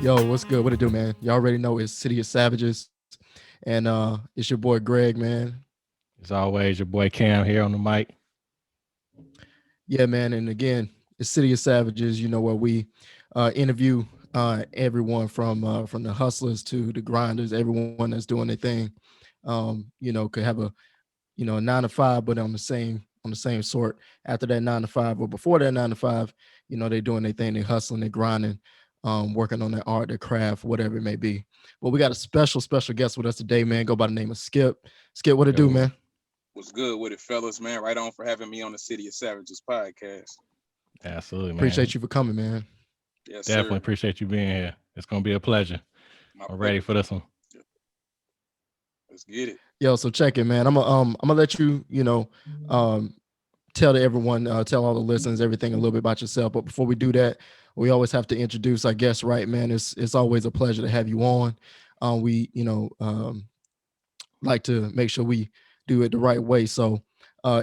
Yo, what's good? What it do, man? Y'all already know it's City of Savages, and it's your boy Greg, man. As always, your boy Cam here on the mic. Yeah, man. And again, it's City of Savages. You know where we interview everyone from the hustlers to the grinders, everyone that's doing their thing. Could have a 9 to 5, but on the same sort after that 9 to 5 or before that 9 to 5. They doing their thing, they hustling, they grinding, working on their art, their craft, whatever it may be. Well, we got a special guest with us today, man. Go by the name of Skypp. Skypp, what it do, Yo, man? What's good with it, fellas, man? Right on for having me on the City of Savages podcast. absolutely, man. Appreciate you for coming, man. Yes, Definitely sir. appreciate you being here. It's gonna be a pleasure. My I'm ready pleasure. for this one. Let's get it. Yo, so check it, man. I'm gonna let you, um tell to everyone, tell all the listeners everything a little bit about yourself. But before we do that, we always have to introduce our guests, right, man? It's always a pleasure to have you on. We like to make sure we do it the right way. So,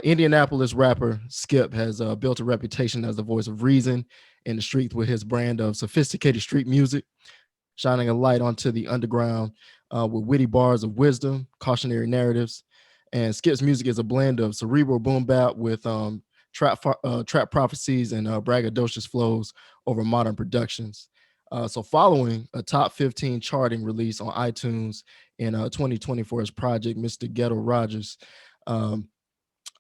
Indianapolis rapper Skypp has built a reputation as the voice of reason in the streets with his brand of sophisticated street music, shining a light onto the underground with witty bars of wisdom, cautionary narratives. And Skip's music is a blend of cerebral boom bap with trap prophecies and braggadocious flows over modern productions. So, following a top 15 charting release on iTunes in 2020 for his project, Mr. Um,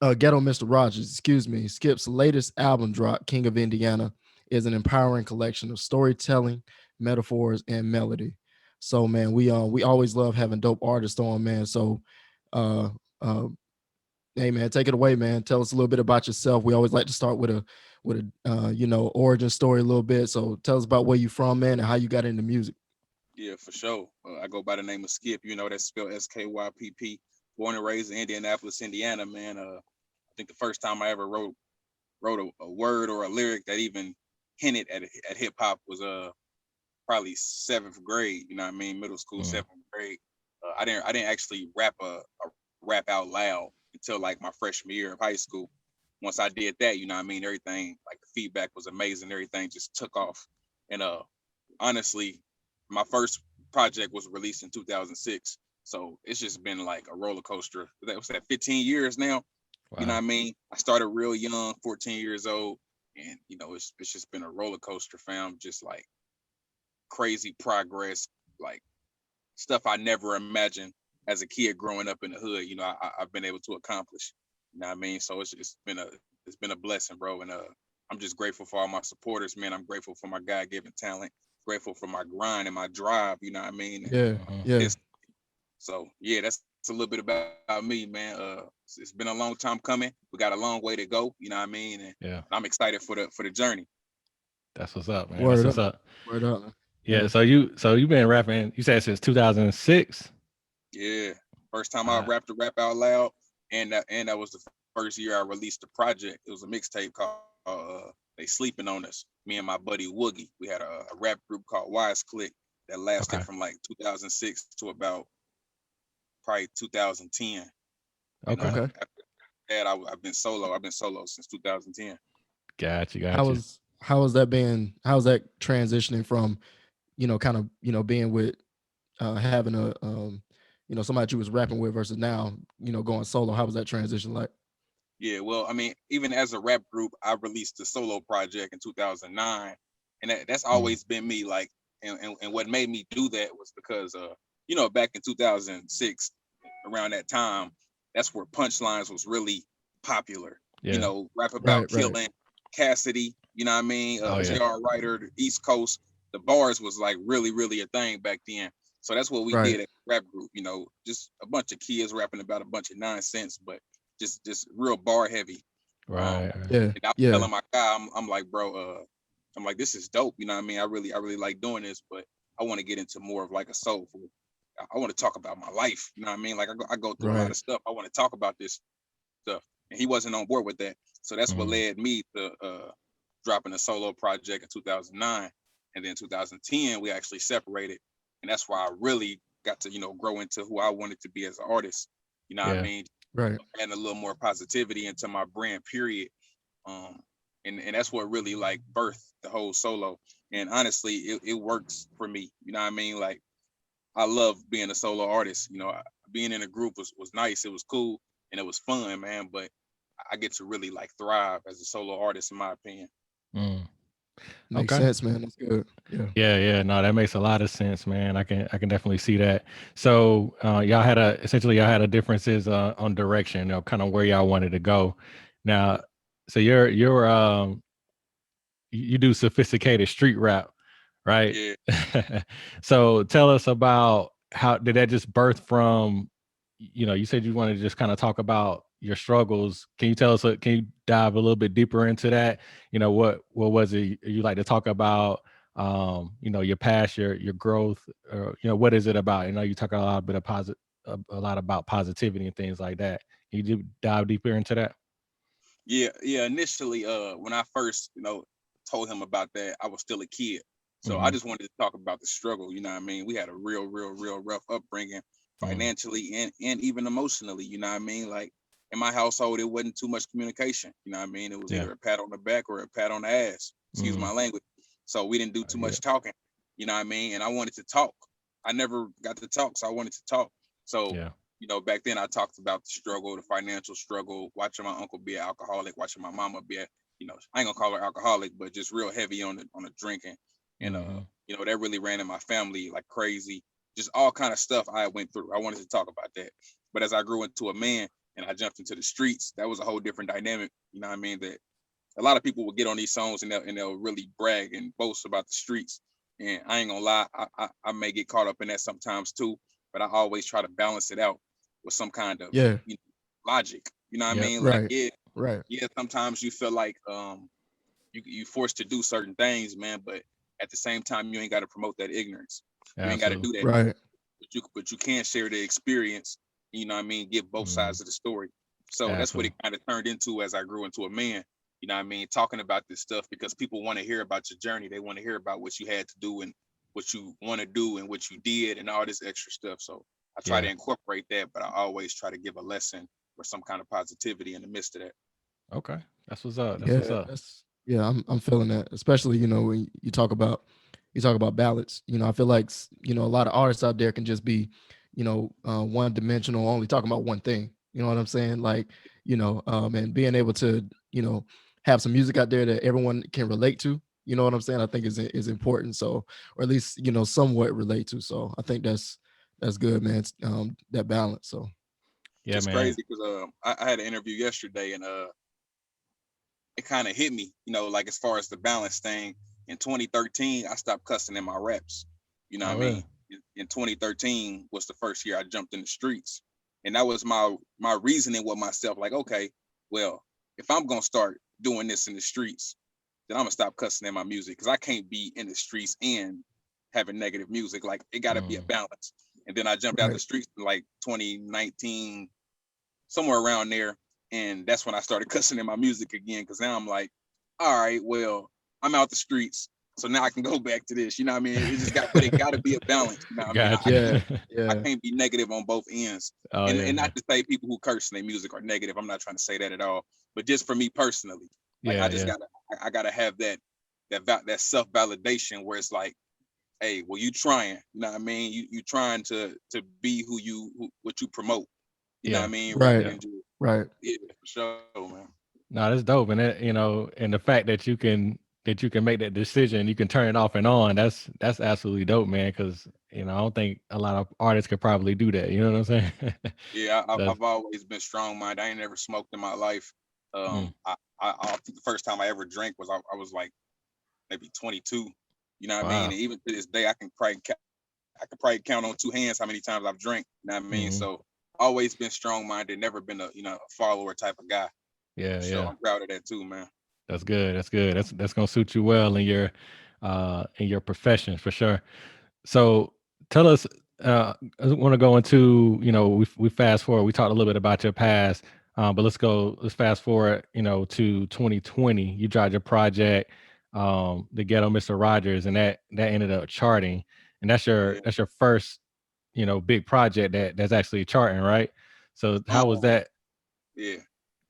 Ghetto Mr. Rogerz, excuse me, Skip's latest album drop, King of Indiana, is an empowering collection of storytelling, metaphors, and melody. So, man, we always love having dope artists on, man. So, uh, uh, hey, man, take it away, man. Tell us a little bit about yourself. We always like to start with a origin story a little bit. So, tell us about where you from, man, and how you got into music. Yeah, for sure. I go by the name of Skip. That's spelled Skypp. Born and raised in Indianapolis, Indiana, man. I think the first time I ever wrote a word or a lyric that even hinted at hip hop was probably seventh grade. You know what I mean? Middle school, Mm. seventh grade. I didn't actually rap out loud until like my freshman year of high school. Once I did that, you know what I mean, everything, like the feedback was amazing. Everything just took off. And honestly, my first project was released in 2006. So it's just been like a roller coaster. That was that 15 years now. You know what Wow. I mean? I started real young, 14 years old, and it's just been a roller coaster, fam. Just like crazy progress, like stuff I never imagined as a kid growing up in the hood. I've been able to accomplish. You know what I mean? So it's been a blessing, bro. And I'm just grateful for all my supporters, man. I'm grateful for my God given talent, grateful for my grind and my drive. You know what I mean? And Yeah, Hmm. yeah. it's so yeah, that's a little bit about me, man. It's been a long time coming. We got a long way to go. You know what I mean? And Yeah, I'm excited for the journey. that's what's up, man. That's Word what's up, up. word up. Yeah. Yeah. So you been rapping? You said since 2006. Yeah, first time I Uh, rapped a rap out loud, and that was the first year I released the project. It was a mixtape called "They Sleeping on Us." Me and my buddy Woogie, we had a rap group called Wise Click that lasted okay. from like 2006 to about probably 2010. And Okay. Okay. after that, I've been solo. I've been solo since 2010. Gotcha. How Gotcha. was how was that being? How's that transitioning from kind of being with having somebody you was rapping with versus now going solo? How was that transition like? Yeah, well, I mean, even as a rap group, I released a solo project in 2009, and that's Mm. always been me. Like, and what made me do that was because, back in 2006, around that time, that's where punchlines was really popular. Yeah. Rap about Right, right, killing Cassidy. You know what I mean? Oh yeah. J.R. Ryder, the East Coast. The bars was like really, really a thing back then. So that's what we right, did at rap group. Just a bunch of kids rapping about a bunch of nonsense, but just real bar heavy. Right. Right. yeah, And I was yeah, telling my guy, I'm like, bro, I'm like, this is dope. You know what I mean? I really like doing this, but I want to get into more of like a soulful. I want to talk about my life. You know what I mean? Like I go through a lot right, of stuff. I want to talk about this stuff, and he wasn't on board with that. So that's what Mm. led me to dropping a solo project in 2009, and then 2010 we actually separated, and that's why I really got to grow into who I wanted to be as an artist. You know what I Yeah. mean? right. Adding a little more positivity into my brand, period. Um, and that's what really like birthed the whole solo. And honestly, it works for me. You know what I mean? Like I love being a solo artist. You know, being in a group was nice. It was cool and it was fun, man. But I get to really like thrive as a solo artist, in my opinion. Mm. Makes Okay. sense, man. That's good. Yeah. Yeah. No, that makes a lot of sense, man. I can definitely see that. So y'all had a differences on direction, kind of where y'all wanted to go. Now, so you do sophisticated street rap, right? Yeah. So tell us about how did that just birth from, you said you wanted to just kind of talk about your struggles. Can you tell us, can you dive a little bit deeper into that? What was it you like to talk about? Your past, your growth, or, what is it about? You talk a lot bit of a lot about positivity and things like that. Can you dive deeper into that? Yeah. Initially, when I first, told him about that, I was still a kid. So I Mhm. just wanted to talk about the struggle. You know what I mean? We had a real rough upbringing, Mhm. financially and even emotionally. You know what I mean? Like in my household, it wasn't too much communication. You know what I mean? It was Yeah. either a pat on the back or a pat on the ass. Excuse Mhm. my language. So we didn't do too much talking. You know what I mean? And I wanted to talk. I never got to talk, so I wanted to talk. So Yeah. back then I talked about the struggle, the financial struggle, watching my uncle be an alcoholic, watching my mama be I ain't gonna call her alcoholic, but just real heavy on the drinking. And Mhm. that really ran in my family like crazy. Just all kind of stuff I went through. I wanted to talk about that. But as I grew into a man and I jumped into the streets, that was a whole different dynamic. You know what I mean? That a lot of people will get on these songs and they'll really brag and boast about the streets. And I ain't gonna lie, I may get caught up in that sometimes too, but I always try to balance it out with some kind of Yeah. logic. You know what I Yep. mean? Like, Right. Right. sometimes you feel like you forced to do certain things, man, but at the same time you ain't got to promote that ignorance. You ain't got to Absolutely. do that. Right. But you can share the experience, you know what I mean, give both Mhm. sides of the story. So that's what it Absolutely. kind of turned into as I grew into a man. You know what I mean? Talking about this stuff because people want to hear about your journey. They want to hear about what you had to do and what you want to do and what you did and all this extra stuff. So I try to Yeah. incorporate that, but I always try to give a lesson or some kind of positivity in the midst of that. Okay. That's what's up. That's what's Yeah, up. that's yeah, I'm feeling that. Especially, when you talk about balance. I feel like a lot of artists out there can just be, one dimensional, only talking about one thing. You know what I'm saying? Like, and being able to, have some music out there that everyone can relate to. You know what I'm saying? I think is important. So, or at least somewhat relate to. So, I think that's good, man. That balance. So, Yeah, It's man. crazy because I had an interview yesterday and it kind of hit me, like as far as the balance thing. In 2013, I stopped cussing in my raps. You know what I Oh, mean? really? In 2013 was the first year I jumped in the streets, and that was my reasoning with myself. Like, okay, well, if I'm gonna start doing this in the streets, then I'm gonna stop cussing in my music because I can't be in the streets and having negative music. Like, it got to be a Mm. balance. And then I jumped out the right, streets in like 2019, somewhere around there. And that's when I started cussing in my music again. Cause now I'm like, all right, well, I'm out the streets. So now I can go back to this. You know what I mean? But it gotta be a balance. You know what I mean? Got I you. can't yeah, I yeah, can't be negative on both ends. Oh, And yeah. not to say people who curse in their music are negative. I'm not trying to say that at all. But just for me personally, like I Yeah. just Yeah. gotta have that self validation where it's like, hey, well, you trying. You know what I mean? You trying to be what you promote. You know what I Yeah. mean? Rather right, Yeah. than just right. yeah, for sure, man. No, that's dope. And and the fact that you can make that decision, you can turn it off and on. That's absolutely dope, man. Because I don't think a lot of artists could probably do that. You know what I'm saying? Yeah, That's I've always been strong minded. I ain't never smoked in my life. mm, I think the first time I ever drank was I was like maybe 22. You know what I mean? wow. And even to this day, I could probably count on two hands how many times I've drank. You know what I mean? Hmm. So always been strong minded. Never been a follower type of guy. For Yeah. sure, Yeah. I'm proud of that too, man. That's good. That's good. That's gonna suit you well in your profession for sure. So tell us, I want to go into, we fast forward, we talked a little bit about your past, but let's fast forward, to 2020. You dropped your project, the Ghetto Mr. Rogerz, and that ended up charting. And Yeah. that's your first, big project that's actually charting, right? So Um. Yeah.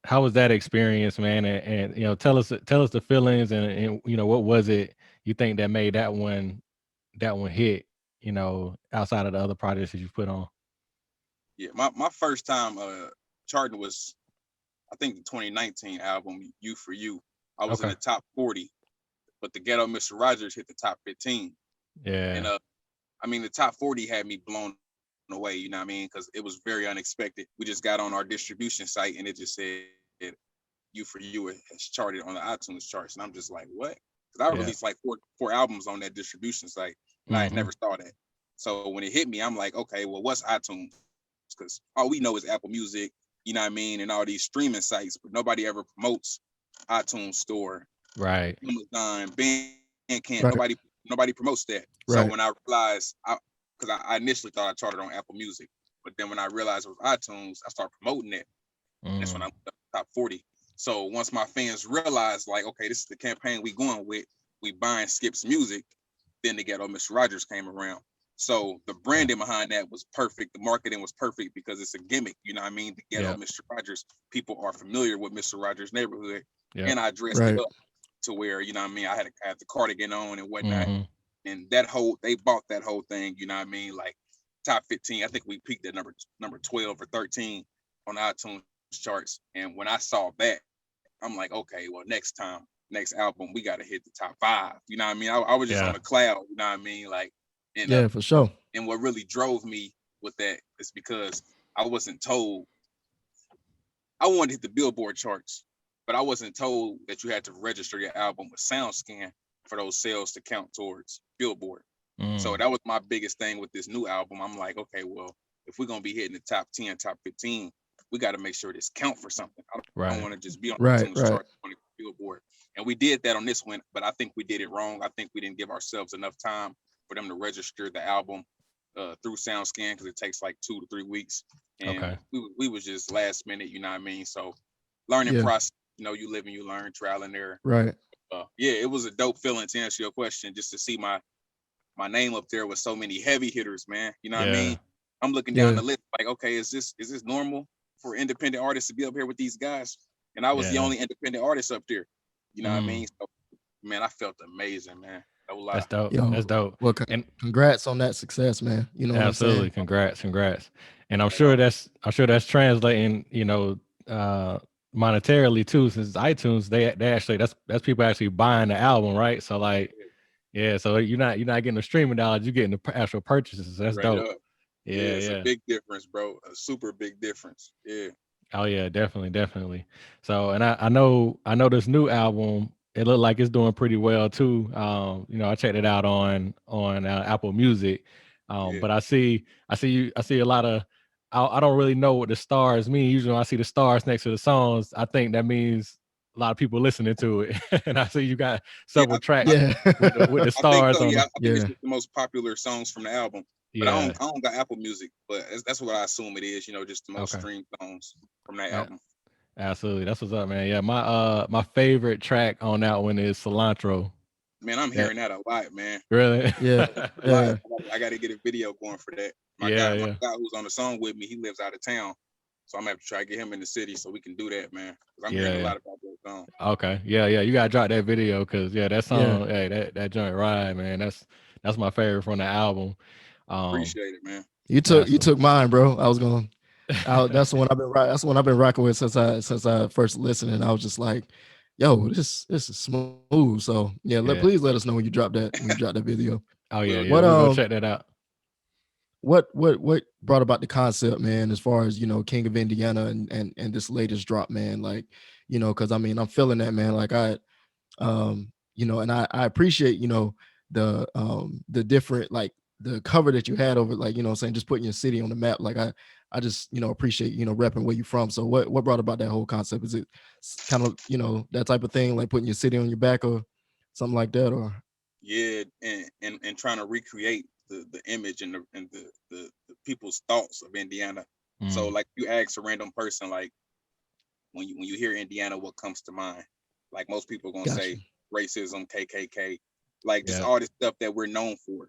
how was that experience, man? And you know, tell us the feelings and you know, what was it you think that made that one hit, you know, outside of the other projects that you put on? Yeah, my first time charting was, I think, the 2019 album "You for You." I was in Okay. the top 40, but the Ghetto Mr. Rogerz hit the top 15, and Yeah. I mean, the top 40 had me blown away. You know what I mean? Because it was very unexpected. We just got on our distribution site, and it just said "You for You" has charted on the iTunes charts, and I'm just like, what? Because I Yeah. released like four albums on that distribution site, and I had Mm-hmm. never saw that. So when it hit me, I'm like, okay, well, what's iTunes? Because all we know is Apple Music, you know what I mean, and all these streaming sites, but nobody ever promotes iTunes Store, Right. Amazon, Bandcamp. Right. Nobody promotes that. So Right. when I realized, because I initially thought I charted on Apple Music, but then when I realized it was iTunes, I started promoting it. That's when I Mm. went up to top 40. So once my fans realized, like, okay, this is the campaign we going with, we buying Skypp's music, then the Ghetto Mr. Rogerz came around. So the Yeah. branding behind that was perfect. The marketing was perfect because it's a gimmick. You know what I mean? The Ghetto Yeah. Mr. Rogerz, people are familiar with Mr. Roger's neighborhood. Yeah. And I dressed it Right. up to where, you know what I mean, I had the cardigan on and whatnot. Mm-hmm. And they bought that whole thing, you know what I mean? Like top 15. I think we peaked at number 12 or 13 on iTunes charts. And when I saw that, I'm like, okay, well, next album, we got to hit the top 5. You know what I mean? I was just on Yeah. a cloud. You know what I mean? Like, and Yeah, for sure. what really drove me with that is because I wasn't told. I wanted to hit the Billboard charts, but I wasn't told that you had to register your album with SoundScan for those sales to count towards Billboard. So Mm. that was my biggest thing with this new album. I'm like, okay, well, if we're gonna be hitting the top 10, top 15, we got to make sure this count for something. I don't Right. want to just be on Right. iTunes Right. chart on the Billboard. And we did that on this one, but I think we did it wrong. I think we didn't give ourselves enough time for them to register the album through SoundScan because it takes like 2 to 3 weeks. And Okay. we was just last minute, you know what I mean? So learning Yeah. process, you live and you learn, trial and error. Right. Yeah, it was a dope feeling to answer your question, just to see my name up there with so many heavy hitters, man. You know what I Yeah. mean? I'm looking down Yeah. the list like, okay, is this normal for independent artists to be up here with these guys? And I was the Yeah. only independent artist up there. You know what I Mm. mean? So, man, I felt amazing, man. No lie. That's dope. That's Yo, dope. well, And congrats on that success, man. You know what I'm absolutely, saying? congrats. And Right on. I'm sure that's translating, you know, monetarily too, since iTunes, they actually that's people actually buying the album, right? So like, yeah, so you're not getting the streaming dollars, you're getting the actual purchases. That's Right dope. up. Yeah, Yeah, it's a yeah. big difference, bro. A super big difference. Yeah. Oh yeah, definitely. So, and I know this new album. It looked like it's doing pretty well too. You know, I checked it out on Apple Music. Yeah. But I see a lot of. I don't really know what the stars mean. Usually, when I see the stars next to the songs, I think that means a lot of people listening to it. And I see you got Yeah, several tracks Yeah. with the I think stars so. on Yeah, them. I think it's Yeah. just the most popular songs from the album. But Yeah. I don't got Apple Music, but that's what I assume it is. Just the most Okay. streamed songs from that Yeah. album. Absolutely. That's what's up, man. Yeah. My favorite track on that one is Cilantro. Man, I'm That hearing that a lot, man. really. Yeah. A lot. Yeah. I got to get a video going for that. Yeah. My Yeah. guy who's on the song with me, he lives out of town, so I'm gonna have to try to get him in the city so we can do that, man. Because I'm hearing a Yeah. lot about that song. Okay. Yeah. You gotta drop that video because yeah, that Yeah. song, hey, that joint ride, man. That's my favorite from the album. Appreciate it, man. You Absolutely. took mine, bro. I was gonna. That's the one That's the one I've been rocking with since I first listened, and I was just like, "Yo, this is smooth." So yeah, Yeah. please let us know when you drop that video. Oh yeah, Will yeah. What do. We'll go check that out. what brought about the concept, man? As far as King of Indiana and this latest drop, man. Like, because I mean, I'm feeling that, man. Like and I appreciate the different, like, the cover that you had over, like, what I'm saying, just putting your city on the map. Like, I just appreciate repping where you from. So what brought about that whole concept? Is it kind of that type of thing, like putting your city on your back or something like that? Or Yeah, and trying to recreate the image and the people's thoughts of Indiana. So Mm, like you ask a random person, like when you hear Indiana, what comes to mind? Like most people are gonna gotcha. say racism, KKK, like just yeah, all this stuff that we're known for.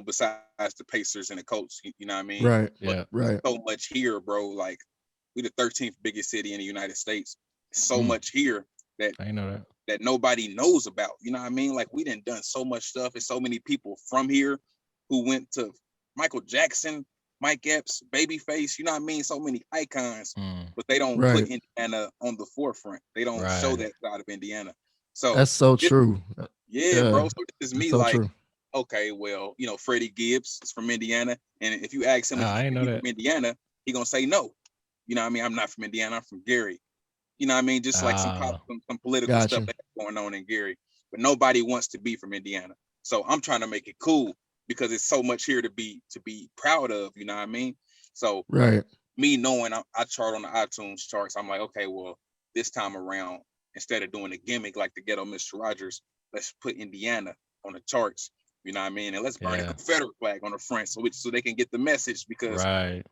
Besides the Pacers and the Colts, you know what I mean? Right. But yeah, there's Right. so much here, bro. Like we the 13th biggest city in the United States. so much here that I know that. that nobody knows about. You know what I mean? Like we done so much stuff. And so many people from here who went to Michael Jackson, Mike Epps, Babyface, you know what I mean? So many icons, but they don't put Right. Indiana on the forefront. They don't show Right. that side of Indiana. So That's so this, true. yeah, Yeah, bro. So this is that's me so like, true. okay, well, you know, Freddie Gibbs is from Indiana. And if you ask him I ain't if know he's from that. Indiana, he gonna say no. You know what I mean? I'm not from Indiana, I'm from Gary. You know what I mean? Just like some political Got stuff you. that's going on in Gary. But nobody wants to be from Indiana. So I'm trying to make it cool because it's so much here to be proud of, you know what I mean? So Right. me knowing I chart on the iTunes charts, I'm like, okay, well, this time around, instead of doing a gimmick like the Ghetto Mr. Rogerz, let's put Indiana on the charts. You know what I mean? And let's burn a Yeah. Confederate flag on the front so they can get the message because Right.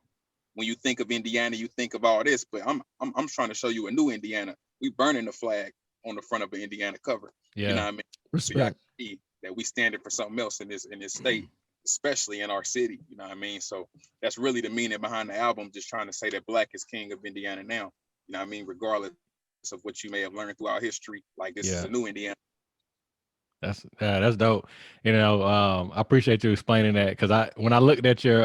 when you think of Indiana, you think of all this, but I'm trying to show you a new Indiana. We burning the flag on the front of an Indiana cover. You know Yeah. what I mean? So y'all can Respect. see that we standing for something else in this state, especially in our city. You know what I mean? So that's really the meaning behind the album, just trying to say that Black is king of Indiana now. You know what I mean? Regardless of what you may have learned throughout history, like this is Yeah. a new Indiana. That's dope. I appreciate you explaining that because when I looked at your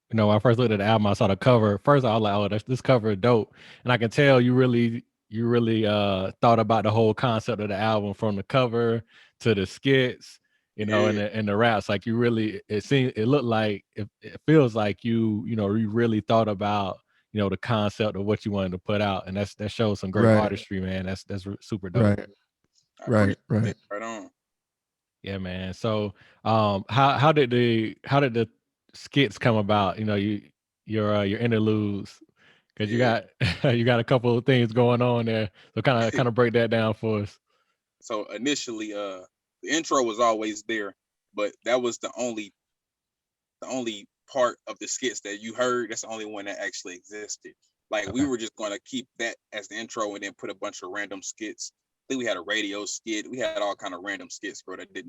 when I first looked at the album, I saw the cover. First, I was like, oh, this cover is dope, and I can tell you really thought about the whole concept of the album from the cover to the skits, and Yeah, the raps. Like you really, it looked like it feels like you really thought about the concept of what you wanted to put out, and that shows some great Right. artistry, man. That's super dope. Right. I Right. appreciate Right. it. Right on. Yeah, man. So, how did the skits come about? Your interludes, because you Yeah. got you got a couple of things going on there. So kind of break that down for us. So initially, the intro was always there, but that was the only part of the skits that you heard. That's the only one that actually existed. Like we Okay. were just gonna keep that as the intro and then put a bunch of random skits. I think we had a radio skit. We had all kind of random skits, bro, that they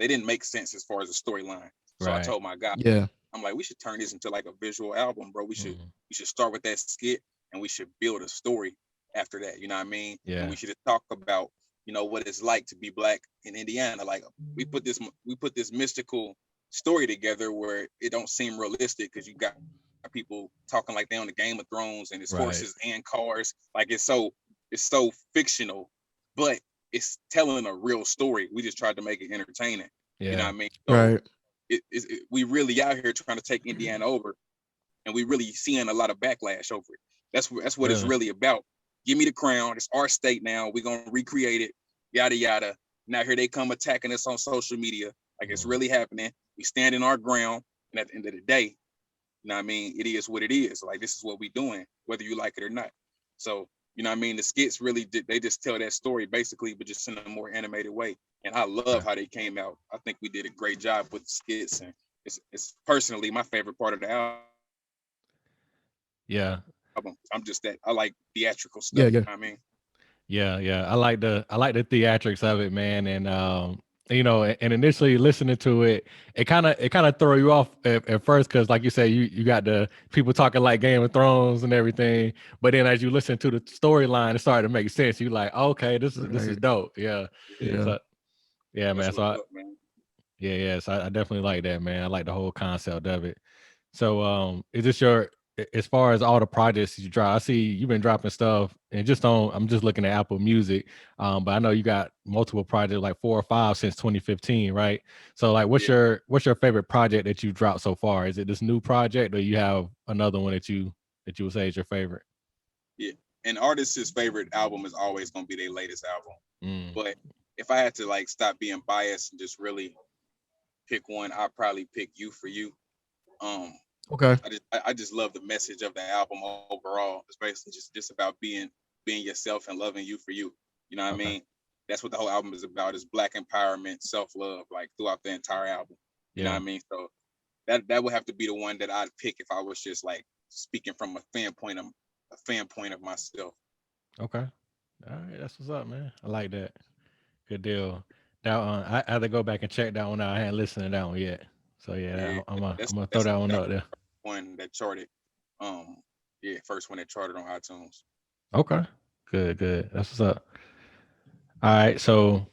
didn't make sense as far as the storyline. So I Right. told my guy, Yeah. I'm like, we should turn this into like a visual album, bro. We should Mhm. we should start with that skit and we should build a story after that. You know what I mean? And Yeah. we should just talk about, what it's like to be Black in Indiana. Like we put this mystical story together where it don't seem realistic because you got people talking like they on the Game of Thrones and it's Right. horses and cars. Like it's so fictional, but it's telling a real story. We just tried to make it entertaining. You know Yeah. what I mean? So Right. we really out here trying to take Indiana over, and we really seeing a lot of backlash over it. That's what it's Really. really about. Give me the crown. It's our state now. We're gonna recreate it. Yada yada. Now here they come attacking us on social media. Like it's Mhm. really happening. We stand in our ground, and at the end of the day, you know what I mean? It is what it is. Like this is what we doing, whether you like it or not. So, you know what I mean? The skits really they just tell that story basically, but just in a more animated way. And I love Okay. how they came out. I think we did a great job with the skits, and it's personally my favorite part of the album. Yeah. I'm just that I like theatrical Yeah. stuff. You Yeah. know what I mean? Yeah. I like the theatrics of it, man. And and initially listening to it, it kind of throw you off at first because, like you say, you got the people talking like Game of Thrones and everything. But then as you listen to the storyline, it started to make sense. You like, okay, this is Right. dope. Yeah. Yeah, Yeah. So yeah, that's man. what's So up, man. yeah. So I definitely like that, man. I like the whole concept of it. So is this your as far as all the projects you drop? I see you've been dropping stuff and I'm just looking at Apple Music. But I know you got multiple projects, like 4 or 5 since 2015, right? So like Yeah, what's your favorite project that you dropped so far? Is it this new project or you have another one that you would say is your favorite? yeah. An artist's favorite album is always gonna be their latest album. Mm, But if I had to like stop being biased and just really pick one, I'd probably pick You for You. Um, Okay. I just love the message of the album overall. It's basically just about being yourself and loving you for you. You know what I okay. mean? That's what the whole album is about, is Black empowerment, self-love, like throughout the entire album. You know what Yeah. I mean? So that would have to be the one that I'd pick if I was just like speaking from a fan point of myself. Okay. All right. That's what's up, man. I like that. Good deal. That one, I have to go back and check that one out. I hadn't listened to that one yet. So Yeah, yeah, I'm that's gonna throw that's that one that up there. one that charted. Yeah, first one that charted on iTunes. Okay. Good. That's what's up. All right. So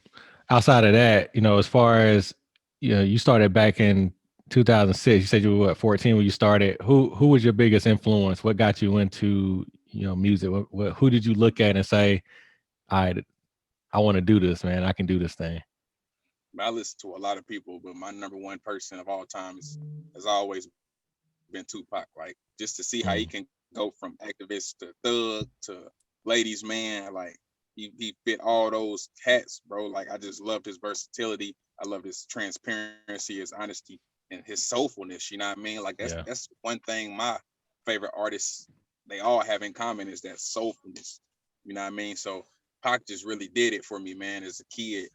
outside of that, as far as you started back in 2006. You said you were what, 14 when you started. Who was your biggest influence? What got you into music? Who did you look at and say, I want to do this, man. I can do this thing. I listen to a lot of people, but my number one person of all time has always been Tupac. Like, just to see how he can go from activist to thug to ladies man, like he fit all those hats, bro. Like, I just loved his versatility. I loved his transparency, his honesty, and his soulfulness. You know what I mean? Like, that's one thing my favorite artists, they all have in common, is that soulfulness. You know what I mean? So Pac just really did it for me, man, as a kid.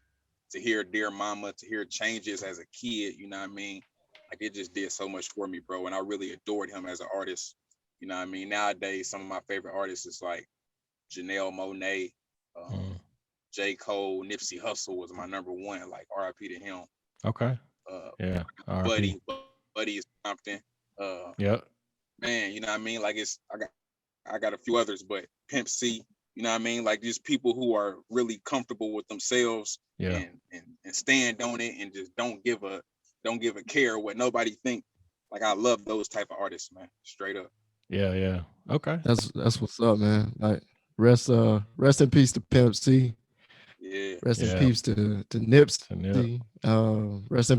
To hear Dear Mama, to hear Changes as a kid, you know what I mean? Like, it just did so much for me, bro. And I really adored him as an artist. You know what I mean? Nowadays, some of my favorite artists is like Janelle Monáe, J. Cole, Nipsey Hussle was my number one. Like, R.I.P. to him. Okay. Yeah. Buddy is Compton. Yep. Man, you know what I mean? Like, I got a few others, but Pimp C, you know what I mean? Like, just people who are really comfortable with themselves and stand on it and just don't give a care what nobody think. Like, I love those type of artists, man. Straight up. Yeah. Okay. That's what's up, man. Like, rest in peace to Pimp C. Yeah. Rest in peace to Nipsey. Rest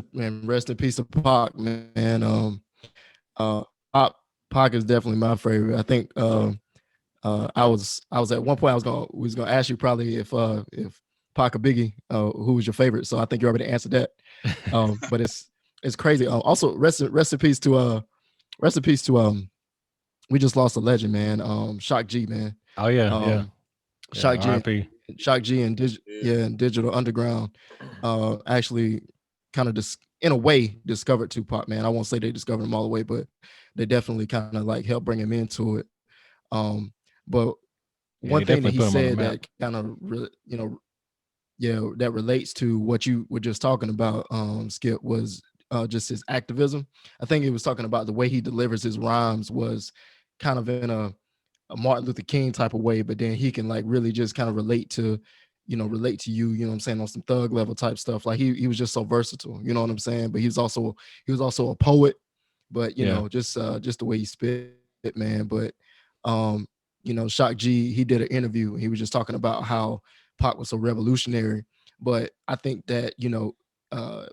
in peace to Pac, man. Pac is definitely my favorite. I think I was at one point we was gonna ask you probably if Pac or Biggie, who was your favorite. So I think you already answered that. But it's crazy. Also rest in peace to we just lost a legend, man. Shock G, man. Oh yeah. Shock G. R.I.P. Shock G and Digital Underground actually kind of in a way discovered Tupac, man. I won't say they discovered him all the way, but they definitely kind of like helped bring him into it. But one thing that he said that kind of that relates to what you were just talking about, Skip, was just his activism. I think he was talking about the way he delivers his rhymes was kind of in a Martin Luther King type of way, but then he can like really just kind of relate to you, you know what I'm saying, on some thug level type stuff. Like he was just so versatile, you know what I'm saying? But he was also a poet, but you know, just the way he spit, man. But Shock G, he did an interview and he was just talking about how Pac was so revolutionary. But I think that,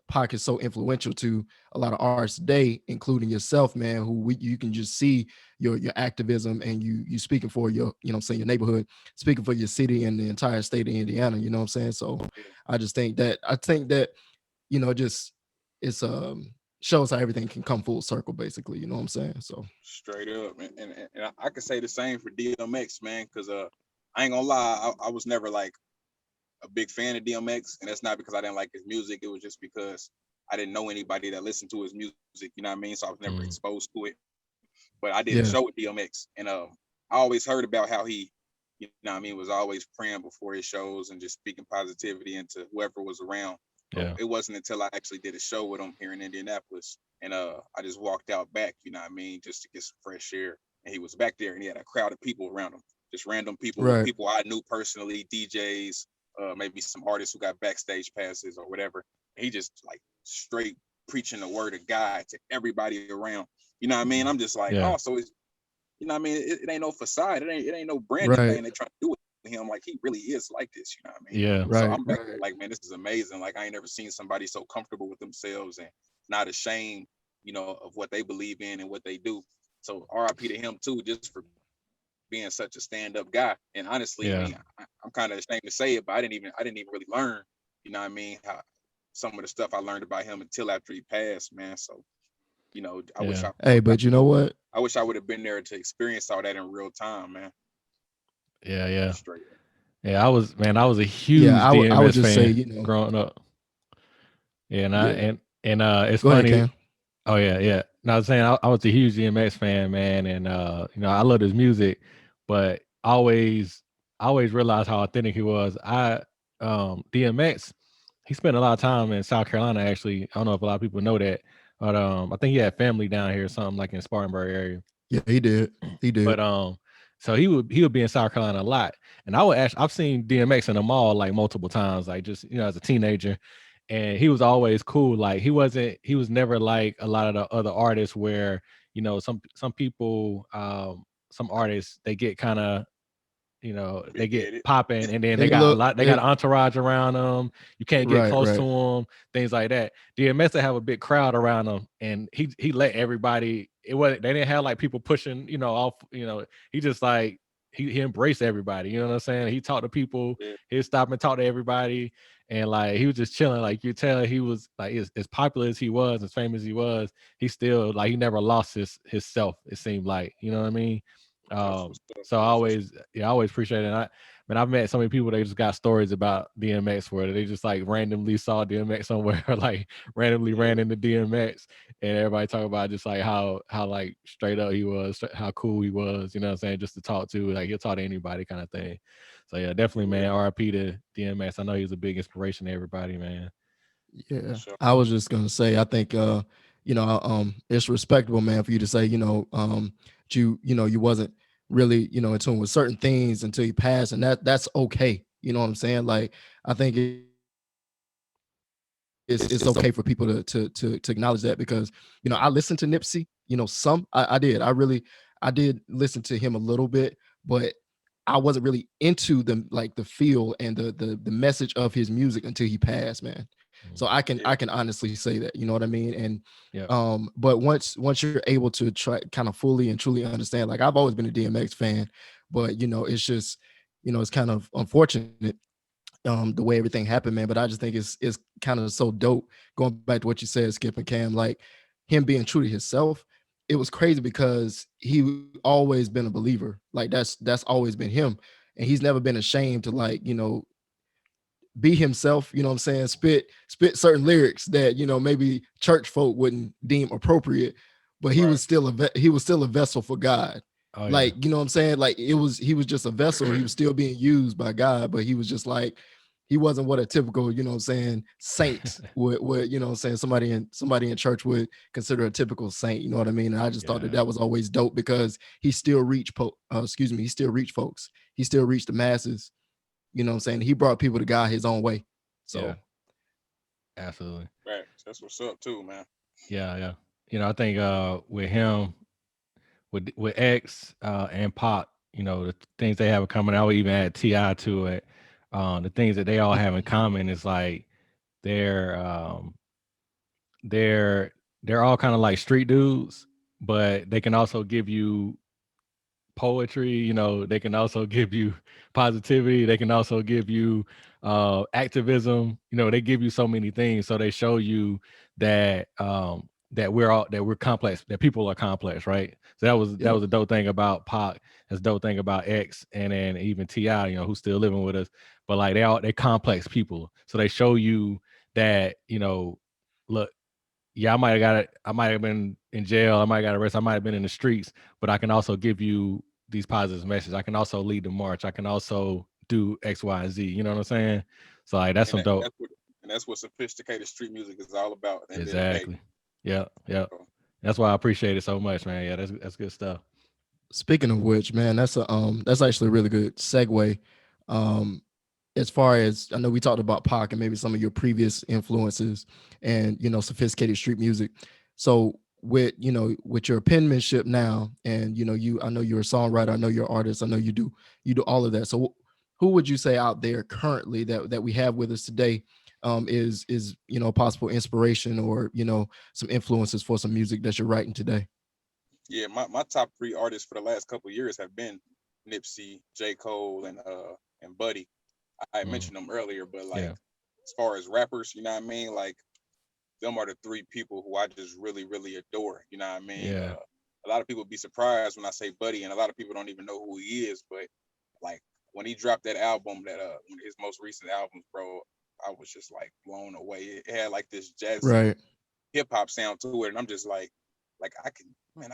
Pac is so influential to a lot of artists today, including yourself, man, who you can just see your activism and you speaking for your, your neighborhood, speaking for your city and the entire state of Indiana, you know what I'm saying? So I think that, just it's shows how everything can come full circle, basically, you know what I'm saying? So straight up, and I could say the same for DMX, man, because I ain't gonna lie, I was never like a big fan of DMX, and that's not because I didn't like his music. It was just because I didn't know anybody that listened to his music, you know what I mean? So I was never exposed to it. But I did a show with DMX, and I always heard about how he, you know what I mean, was always praying before his shows and just speaking positivity into whoever was around. So it wasn't until I actually did a show with him here in Indianapolis, and I just walked out back, you know what I mean, just to get some fresh air. And he was back there, and he had a crowd of people around him, just random people, people I knew personally, DJs, maybe some artists who got backstage passes or whatever. He just like straight preaching the word of God to everybody around. You know what I mean? I'm just like, oh, so it's, you know what I mean? It ain't no facade. It ain't no branding thing they trying to do with him. Like, he really is like this. You know what I mean? Yeah. So I'm back there like, man, this is amazing. Like, I ain't never seen somebody so comfortable with themselves and not ashamed, of what they believe in and what they do. So RIP to him too, just for being such a stand-up guy. And honestly, I mean, I'm kind of ashamed to say it, but I didn't even really learn, you know what I mean, how some of the stuff I learned about him until after he passed, man. So, I wish but you know what? I wish I would have been there to experience all that in real time, man. Yeah. Straight. Yeah, I was a huge DMX I would just fan say, growing up. Yeah, and it's Go funny. ahead, Cam. Oh yeah. No, I was saying I was a huge DMX fan, man, and I love his music, but always realized how authentic he was. DMX, he spent a lot of time in South Carolina. Actually, I don't know if a lot of people know that, but I think he had family down here, or something like in Spartanburg area. Yeah, he did. But So he would be in South Carolina a lot. And I've seen DMX in the mall like multiple times, like just as a teenager. And he was always cool. Like he was never like a lot of the other artists where, some people, some artists, they get kind of, they Big get headed. popping, and then They look they got an entourage around them. You can't get right, close to right. them, things like that. DMS have a big crowd around them, and he let everybody. They didn't have like people pushing, off. He just like he embraced everybody. You know what I'm saying? He talked to people. Yeah, He'd stop and talk to everybody, and like he was just chilling. Like you tell, he was like as popular as he was, as famous as he was. He still like he never lost his self. It seemed like, you know what I mean. that's what's up. So That's what's I always appreciate it. I've met so many people that just got stories about DMX where they just like randomly saw DMX somewhere, or like randomly ran into DMX, and everybody talk about just like how like straight up he was, how cool he was, you know what I'm saying, just to talk to, like he'll talk to anybody kind of thing. So yeah, definitely, man, RIP to DMX. I know he was a big inspiration to everybody, man. for Yeah, sure. I was just gonna say, I think it's respectable, man, for you to say, you wasn't really, in tune with certain things until you pass, and that's okay. You know what I'm saying? Like, I think it's okay for people to acknowledge that, because I listened to Nipsey, some I did. I did listen to him a little bit, but I wasn't really into the feel and the message of his music until he passed, man. So I can Yeah, I can honestly say that, you know what I mean? And Yeah, but once you're able to try kind of fully and truly understand, like I've always been a DMX fan, but it's just, it's kind of unfortunate the way everything happened, man. But I just think it's kind of so dope. Going back to what you said, Skip and Cam, like him being true to himself, it was crazy because he always been a believer. Like that's always been him. And he's never been ashamed to, like, be himself, you know what I'm saying, spit certain lyrics that, maybe church folk wouldn't deem appropriate, but he right. was still he was still a vessel for God. oh yeah, Like, you know what I'm saying? Like he was just a vessel. He was still being used by God, but he was just like, he wasn't what a typical, you know what I'm saying, saint would, you know what I'm saying, somebody in church would consider a typical saint, you know what I mean? And I just thought that yeah, that was always dope, because he still he still reached folks. He still reached the masses, you know what I'm saying? He brought people to God his own way. yeah, So absolutely. Right. That's what's up too, man. Yeah, yeah. I think with him, with X and Pop, the things they have in common. I would even add Ti to it. The things that they all have in common is like they're they're they're all kind of like street dudes, but they can also give you poetry. They can also give you positivity. They can also give you activism. They give you so many things. So they show you that that we're complex, that people are complex, right? So that yeah, was a dope thing about Pac. That's a dope thing about X, and then even Ti, who's still living with us. But like they complex people. So they show you that, look, yeah, I might have got it. I might have been in jail. I might have got arrested. I might have been in the streets, but I can also give you these positive messages. I can also lead the march. I can also do X, Y, and Z. You know what I'm saying? So like that's And some dope. that's what sophisticated street music is all about at the end of the day. Exactly. Yeah, yeah. So, That's why I appreciate it so much, man. Yeah, that's good stuff. speaking of which, man, that's actually a really good segue. Um, as far as I know, we talked about Pac and maybe some of your previous influences and, sophisticated street music. So with, with your penmanship now, and, I know you're a songwriter, I know you're an artist, I know you do all of that. So who would you say out there currently that we have with us today is, a possible inspiration, or, some influences for some music that you're writing today? yeah, my top three artists for the last couple of years have been Nipsey, J. Cole, and Buddy. I Mm, mentioned them earlier, but like yeah, as far as rappers, you know what I mean? Like them are the three people who I just really, really adore. You know what I mean? yeah, A lot of people be surprised when I say Buddy, and a lot of people don't even know who he is. But like when he dropped that album, his most recent albums, bro, I was just like blown away. It had like this jazzy Right. hip hop sound to it, and I'm just like I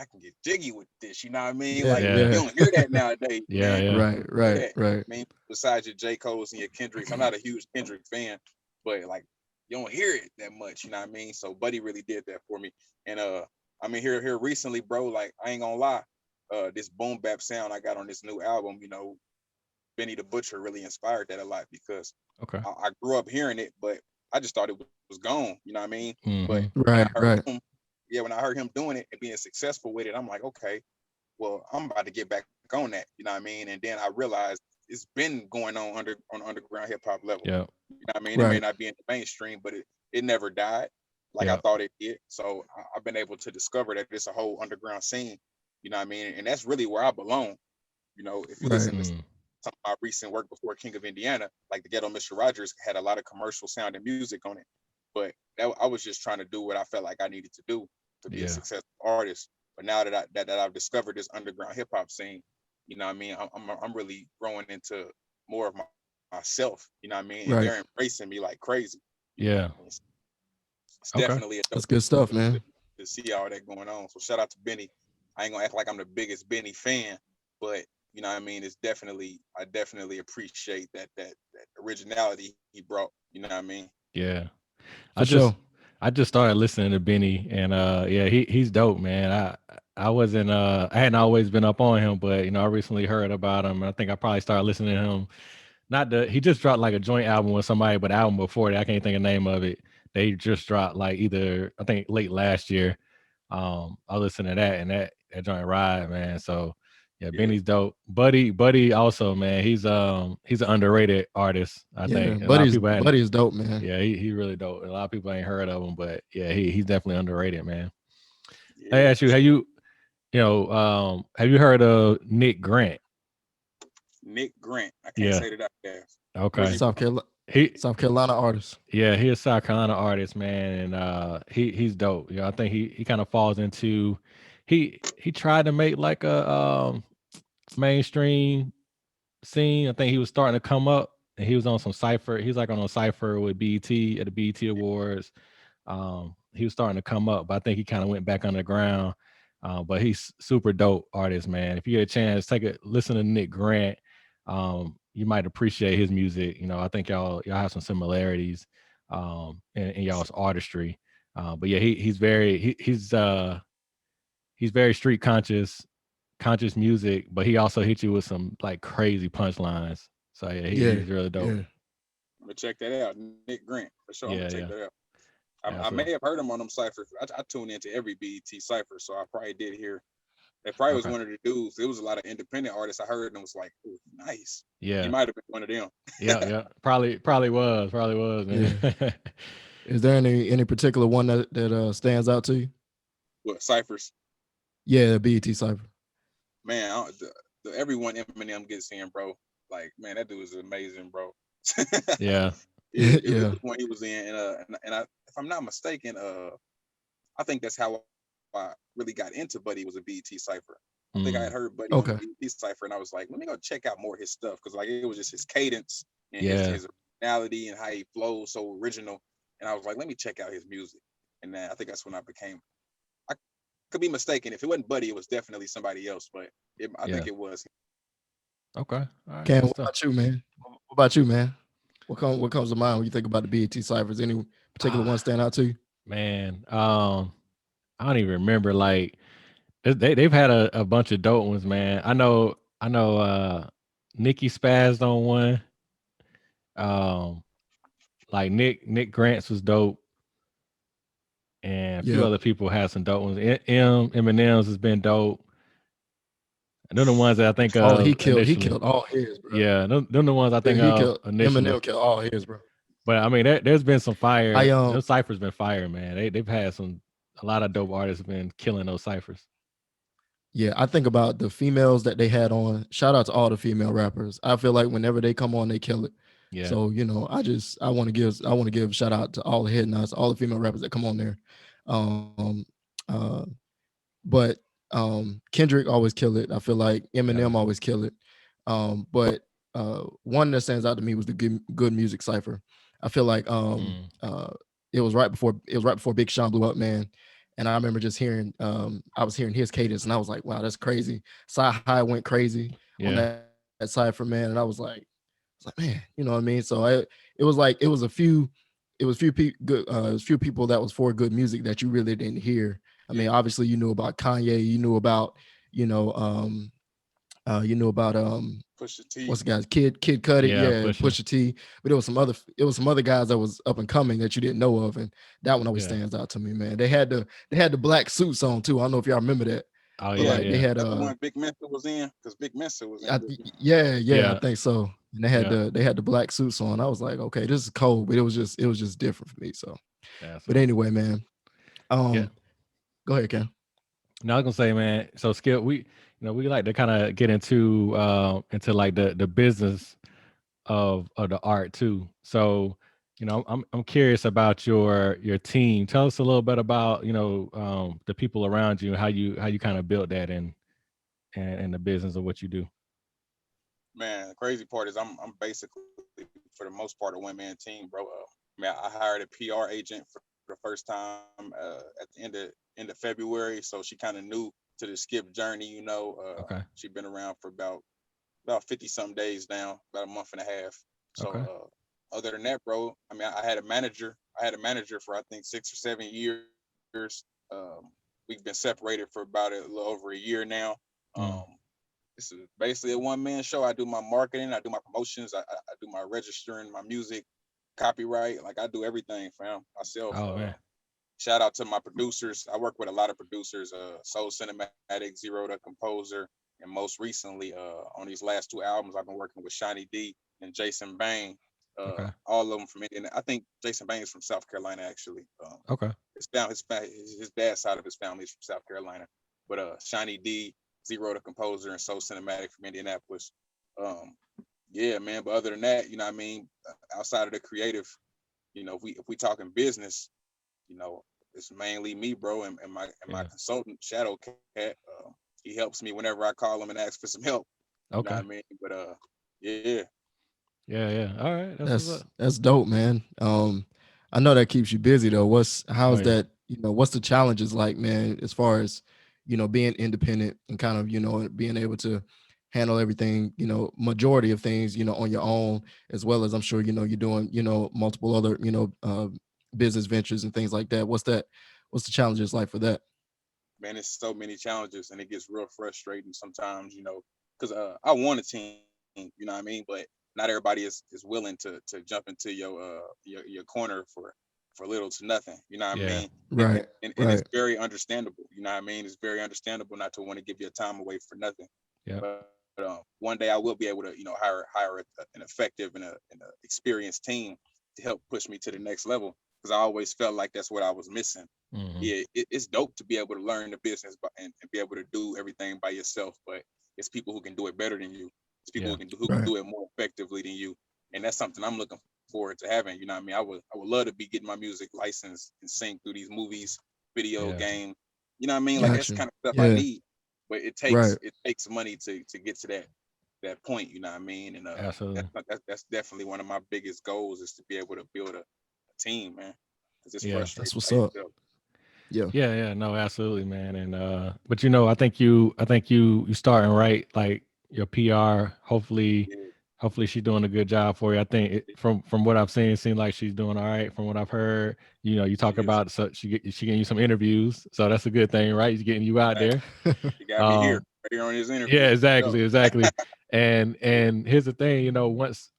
can get jiggy with this. You know what I mean? Yeah, Like yeah, you yeah. don't hear that nowadays, yeah, man. yeah, Right, right, Yeah. right. I mean, besides your J. Cole's and your Kendricks, I'm not a huge Kendrick fan, but like you don't hear it that much, you know what I mean? So Buddy really did that for me. And I mean here recently, bro, like I ain't gonna lie. this boom bap sound I got on this new album, you know, Benny the Butcher really inspired that a lot because Okay. I grew up hearing it, but I just thought it was gone. You know what I mean? But Mhm. when I Right, heard right, him, yeah, when I heard him doing it and being successful with it, I'm like, okay, well, I'm about to get back on that. You know what I mean? And then I realized it's been going on underground hip hop level. Yeah. You know what I mean? It may right, not be in the mainstream, but it never died like I Yeah. thought it did. So I've been able to discover that it's a whole underground scene. You know what I mean? And that's really where I belong. You know, if you right, listen to Mm. some of my recent work before King of Indiana, like the Ghetto Mr. Rogerz had a lot of commercial sounding music on it. But I was just trying to do what I felt like I needed to do to be a Yeah. successful artist. But now that I've discovered this underground hip hop scene, you know what I mean, I'm really growing into more of myself, you know what I mean, and right. they're embracing me like crazy. You know, Yeah. it's Okay. definitely a dope That's good stuff, feeling man. to see all that going on. So shout out to Benny. I ain't gonna act like I'm the biggest Benny fan, but you know what I mean. I definitely appreciate that originality he brought. You know what I mean? Yeah. I For just sure. I just started listening to Benny, and yeah, he's dope, man. I wasn't I hadn't always been up on him, but I recently heard about him. I think I probably started listening to him. Not the He just dropped like a joint album with somebody, but the album before that, I can't think of the name of it. They just dropped like either I think late last year. I listened to that, and that joint ride, man. So yeah, Yeah, Benny's dope. Buddy also, man, he's an underrated artist. I Yeah, think a lot of people hadn't. Buddy is dope, man. Yeah, he really dope. A lot of people ain't heard of him, but yeah, he's definitely underrated, man. I yeah, ask for you, sure. have you heard of Nick Grant? Nick Grant. I can't Yeah. say that out there. Where's he Okay. South from? Carolina, He South Carolina artist. Yeah, he's a South Carolina artist, man, and he's dope. I think he kind of falls into he tried to make like a mainstream scene. I think he was starting to come up, and he was on some cipher. He's like on a cipher with BET at the BET Awards. He was starting to come up, but I think he kind of went back underground. But he's super dope artist, man. If you get a chance, take a listen to Nick Grant. You might appreciate his music. I think y'all have some similarities in y'all's artistry. But yeah, he's very street conscious music, but he also hits you with some like crazy punchlines. So yeah, Yeah, he's really dope. yeah. I'm gonna check that out. Nick Grant for sure. I'm gonna Yeah, check yeah, that out. yeah. I So may have heard him on them ciphers. I tune into every BET cipher, so I probably did hear. That probably was okay, one of the dudes. There was a lot of independent artists I heard and was like, "Ooh, nice." He yeah, might have been one of them. yeah. Probably was, man. Yeah. Is there any particular one that stands out to you? What ciphers? Yeah, BET Cipher. Man, everyone Eminem gets in, bro. Like, man, that dude is amazing, bro. Yeah. It Yeah. was one he was in, and if I'm not mistaken, I think that's how I really got into Buddy was a BET cipher. I think I had Mm, heard Buddy on the Okay. BET cipher, and I was like, let me go check out more of his stuff because like it was just his cadence and yeah. his originality and how he flows so original. And I was like, let me check out his music. And then I think that's when I became. I could be mistaken. If it wasn't Buddy, it was definitely somebody else. But I Yeah. think it was. Okay. All right. Cam, Good what stuff. about you, man? What about you, man? What comes to mind when you think about the BET ciphers? Any particular one Ah, stand out to you? man. I don't even remember. Like they've had a bunch of dope ones, man. I know. Nikki spazzed on one. Um, like Nick Grant's was dope, and a few Yeah. other people had some dope ones. Eminem's has been dope. And they're the ones that I think Oh, of he initially. killed all his, bro. Yeah, they're the ones I Yeah, think he of killed initially. Eminem killed all his, bro. But I mean, there's been some I fire. Those ciphers been fire, man. They've had a lot of dope artists have been killing those ciphers. Yeah, I think about the females that they had on. Shout out to all the female rappers. I feel like whenever they come on, they kill it. Yeah, So I want to give shout out to all the head nods, all the female rappers that come on there. Um, uh, but Kendrick always kill it. I feel like yeah, Eminem always kill it. But one that stands out to me was the good music cipher. I feel like mm, it was right before Big Sean blew up, man. And I remember just hearing I was hearing his cadence, and I was like, wow, that's crazy. Sci High went crazy on yeah, that cipher, man, and I was like, man, you know what I mean? So it was like it was few people good it was few people that was for good music that you really didn't hear. I Yeah, mean, obviously you knew about Kanye, you knew about you knew about Push the T. what's the guy's Kid Cudi, Yeah, and Pusha. Pusha T. But it was some other guys that was up and coming that you didn't know of, and that one always Yeah. stands out to me, man. They had the black suits on too. I don't know if y'all remember that, Oh but yeah, like they yeah, had That's the one Big Mister was in, because Big Mister was in. yeah, I yeah, think so. And yeah. they had the black suits on. I was like, okay, this is cold, but it was just different for me. So, but Absolutely. anyway, man, Yeah. go ahead, Ken. Now I was gonna say, man. So Skip, we like to kind of get into like the business of the art too. So, I'm curious about your team. Tell us a little bit about the people around you, how you kind of built that and the business of what you do. Man, the crazy part is I'm basically for the most part a one man team, bro. Man, I hired a PR agent for the first time at the end of February, so she kind of new to the Skip journey. Okay. She been around for about 50 some days now, about a month and a half. So Okay. other than that, bro, I mean, I had a manager. I had a manager for I think 6 or 7 years. We've been separated for about a little over a year now. Um, Mm. this is basically a one man show. I do my marketing, I do my promotions, I do my registering, my music, copyright. Like I do everything, fam, myself. Oh man. Shout out to my producers. I work with a lot of producers, Soul Cinematic, Zero the Composer, and most recently, on these last two albums, I've been working with Shiny D and Jason Bang. Okay. All of them from Indiana. I think Jason Bang is from South Carolina, actually. Okay. His dad's side of his family is from South Carolina. But Shiny D, Zero the Composer, and Soul Cinematic from Indianapolis. Um, yeah, man. But other than that, you know what I mean? Outside of the creative, if we talking business, you know, it's mainly me, bro, and my Yeah. consultant, Shadow Cat. He helps me whenever I call him and ask for some help. You know what I Okay. mean? But yeah, Yeah. Yeah. All right. That's what's up. That's dope, man. I know that keeps you busy though. Oh How's yeah. that? What's the challenges like, man? As far as being independent and kind of being able to handle everything, majority of things, on your own, as well as I'm sure you're doing, multiple other, business ventures and things like that. What's that? What's the challenges like for that? man, it's so many challenges, and it gets real frustrating sometimes. Because I want a team, you know what I mean, but not everybody is willing to jump into your corner for little to nothing. You know what I Yeah. mean? And Right, and it's right, very understandable. You know what I mean? It's very understandable not to want to give your time away for nothing. Yep. But one day I will be able to hire an effective and a experienced team to help push me to the next level, because I always felt like that's what I was missing. Hmm. Yeah, it's dope to be able to learn the business and be able to do everything by yourself, but it's people who can do it better than you. It's people Yeah. who can right. do it more effectively than you, and that's something I'm looking forward to having. You know what I mean? I would love to be getting my music licensed and sing through these movies, video Yeah. games. You know what I mean? Like that's Gotcha. kind of stuff I Yeah, need, but it takes right. it takes money to get to that point. You know what I mean? And Absolutely. that's definitely one of my biggest goals, is to be able to build a team, man, because it's Yeah. That's frustrating what's by up. yourself. Yeah, Yeah, yeah, no, absolutely, man. And but I think you starting right, like your PR. Yeah, Hopefully she's doing a good job for you. I think from what I've seen, it seems like she's doing all right. From what I've heard, you she talk is. about, so she getting you some interviews, so that's a good thing, right? She's getting you out Hey, there. she got me here, Um, right here on this interview. yeah, Yo, exactly, exactly. And here's the thing,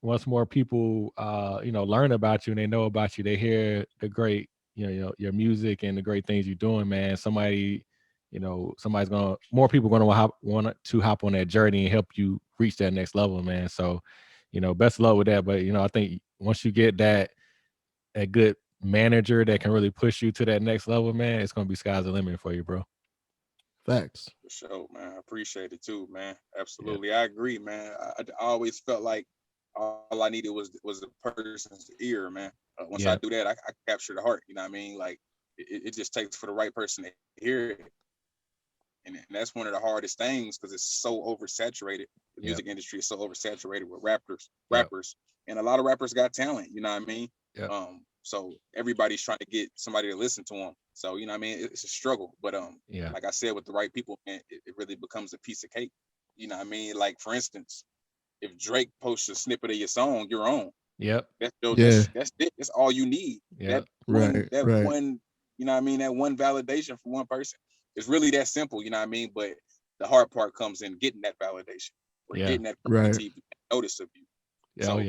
once more people learn about you and they know about you, they hear the great, your music and the great things you're doing, man. Somebody's gonna more people gonna want to hop on that journey and help you reach that next level, man. So, best of luck with that. But I think once you get that a good manager that can really push you to that next level, man, it's gonna be sky's the limit for you, bro. facts. for sure, man. I appreciate it too, man. Yeah. Absolutely, I agree, man. I always felt like all I needed was the person's ear, man. Once I do Yeah. that, I capture the heart. You know what I mean? Like it just takes for the right person to hear it, and that's one of the hardest things, because it's so oversaturated. The Yep. music industry is so oversaturated with rappers, Yep. and a lot of rappers got talent. You know what I mean? Yep. So everybody's trying to get somebody to listen to them. So you know what I mean? It's a struggle, but Yeah. like I said, with the right people, man, it really becomes a piece of cake. You know what I mean? Like for instance, if Drake posts a snippet of your song, you're on. Yep. Yeah, That's it. That's all you need. That Yep. one, right, right. you know what I mean? That one validation from one person. It's really that simple, you know what I mean? But the hard part comes in getting that validation or getting that creativity, notice of you. So,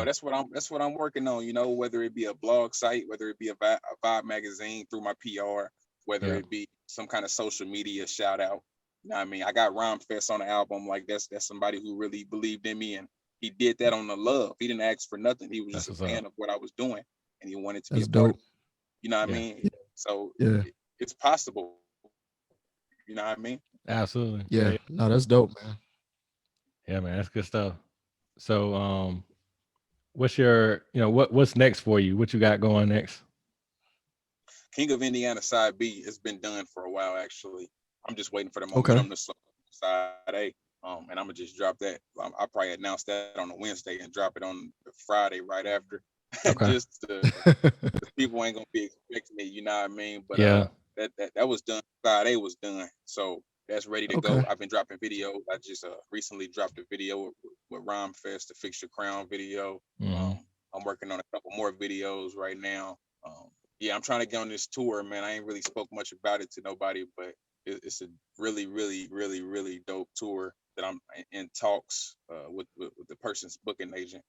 that's what I'm working on, whether it be a blog site, whether it be a Vibe magazine through my PR, whether it be some kind of social media shout out. You know what I mean? I got Rhyme Fest on the album. Like that's somebody who really believed in me, and he did that on the love. He didn't ask for nothing. He was just a fan of what I was doing, and he wanted to be a part of it. You know what I mean? So it's possible. You know what I mean? Absolutely. Yeah. No, that's dope, man. Yeah, man, that's good stuff. So, what's your, what's next for you? What you got going next? King of Indiana side B has been done for a while, actually. I'm just waiting for the momentum to slow side A. And I'm gonna just drop that. I'll probably announce that on a Wednesday and drop it on the Friday right after. Just people ain't gonna be expecting it, you know what I mean? But that was done. Side A was done. So that's ready to go. I've been dropping videos. I just recently dropped a video with Rhyme Fest, the Fix Your Crown video. I'm working on a couple more videos right now. Yeah, I'm trying to get on this tour, man. I ain't really spoke much about it to nobody, but it's a really, really, really, really dope tour that I'm in talks with the person's booking agent,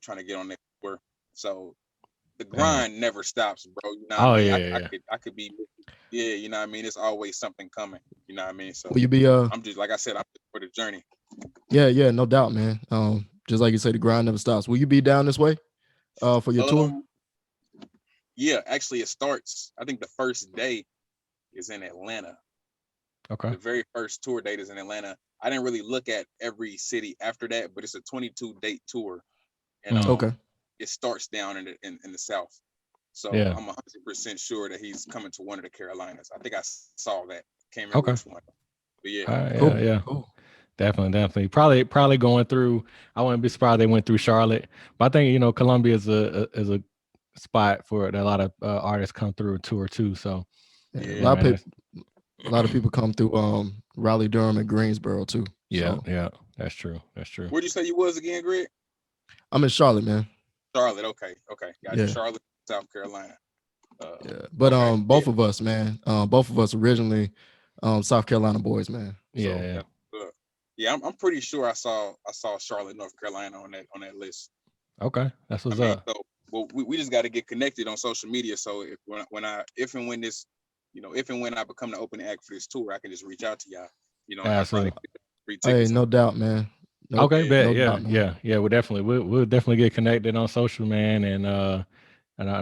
trying to get on that tour. So the grind never stops, bro. You know what I mean? I could be, you know what I mean? It's always something coming, you know what I mean? So will you be I'm just, like I said, I'm for the journey. Yeah, no doubt, man. Just like you say, the grind never stops. Will you be down this way for your tour? Yeah, actually it starts, I think the first day is in Atlanta. The very first tour date is in Atlanta. I didn't really look at every city after that, but it's a 22 date tour, and it starts down in the South. So I'm 100% sure that he's coming to one of the Carolinas. I think I saw that. Can't remember which one. But yeah, cool. Definitely. Probably going through. I wouldn't be surprised they went through Charlotte, but I think Columbia is a spot for that a lot of artists come through a tour too. So a lot of people come through Raleigh, Durham, and Greensboro too. Yeah, that's true. Where'd you say you was again, Greg? I'm in Charlotte, man. Charlotte, okay. Got you. Charlotte, South Carolina. But both of us, man. Both of us originally South Carolina boys, man. Yeah. I'm pretty sure I saw Charlotte, North Carolina on that list. Okay, that's what's up. So, well, we just got to get connected on social media. So if and when I become the opening act for this tour, I can just reach out to y'all. Absolutely. Hey, no doubt, man. Okay, bet. Yeah. We'll definitely get connected on social, man, and I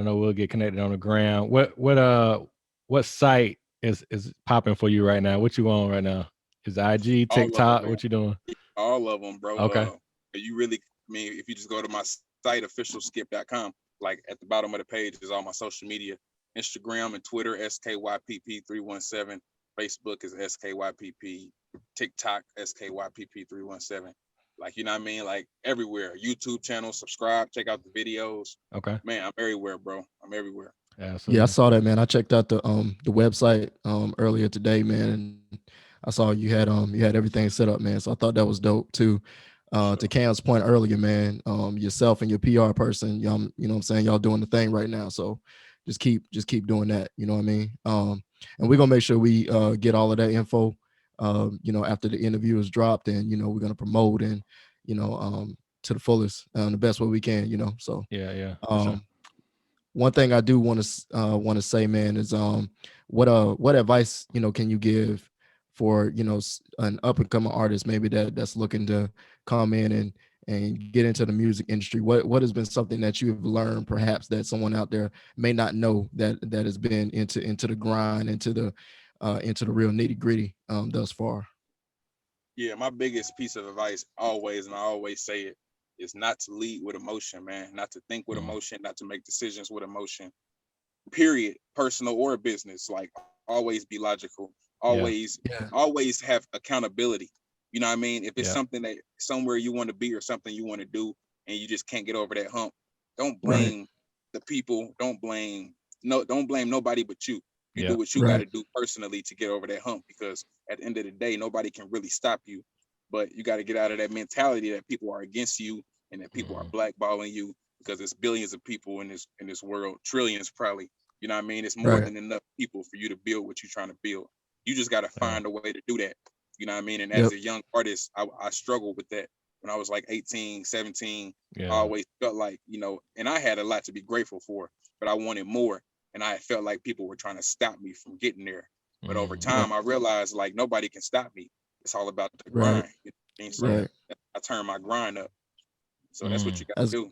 know we'll get connected on the ground. What site is popping for you right now? What you on right now? Is IG, TikTok? What you doing? All of them, bro. Okay. You really, if you just go to my site, officialskypp.com, like at the bottom of the page is all my social media. Instagram and Twitter, SKYPP317. Facebook is SKYPP. TikTok, SKYPP317. Like, you know what I mean? Like everywhere. YouTube channel, subscribe, check out the videos. Okay. Man, I'm everywhere, bro. I'm everywhere. Absolutely. Yeah, I saw that, man. I checked out the website earlier today, man, and I saw you had everything set up, man. So I thought that was dope too. To Cam's point earlier, man, yourself and your PR person, you know what I'm saying, y'all doing the thing right now. So just keep doing that, you know what I mean? And we're gonna make sure we get all of that info after the interview is dropped, and we're gonna promote and to the fullest, the best way we can, So sure. One thing I do want to say, man, is what advice can you give for an up and coming artist maybe that's looking to come in and get into the music industry? What has been something that you have learned perhaps that someone out there may not know that has been into the grind, into the real nitty gritty thus far? Yeah, my biggest piece of advice always, and I always say it, is not to lead with emotion, man. Not to think with emotion, not to make decisions with emotion. Period. Personal or business. Like always be logical. Always have accountability. You know what I mean? If it's something that somewhere you want to be or something you want to do and you just can't get over that hump, don't blame the people. Don't blame nobody but you. You do what you got to do personally to get over that hump, because at the end of the day, nobody can really stop you. But you got to get out of that mentality that people are against you and that people are blackballing you, because there's billions of people in this world, trillions probably. You know what I mean? It's more than enough people for you to build what you're trying to build. You just got to find a way to do that. You know what I mean? And as a young artist, I struggled with that when I was like 18, 17. I always felt like, you know, and I had a lot to be grateful for, but I wanted more. And I felt like people were trying to stop me from getting there. But over time, I realized like nobody can stop me. It's all about the grind. You know what I mean? So I turned my grind up. So that's what you got to do.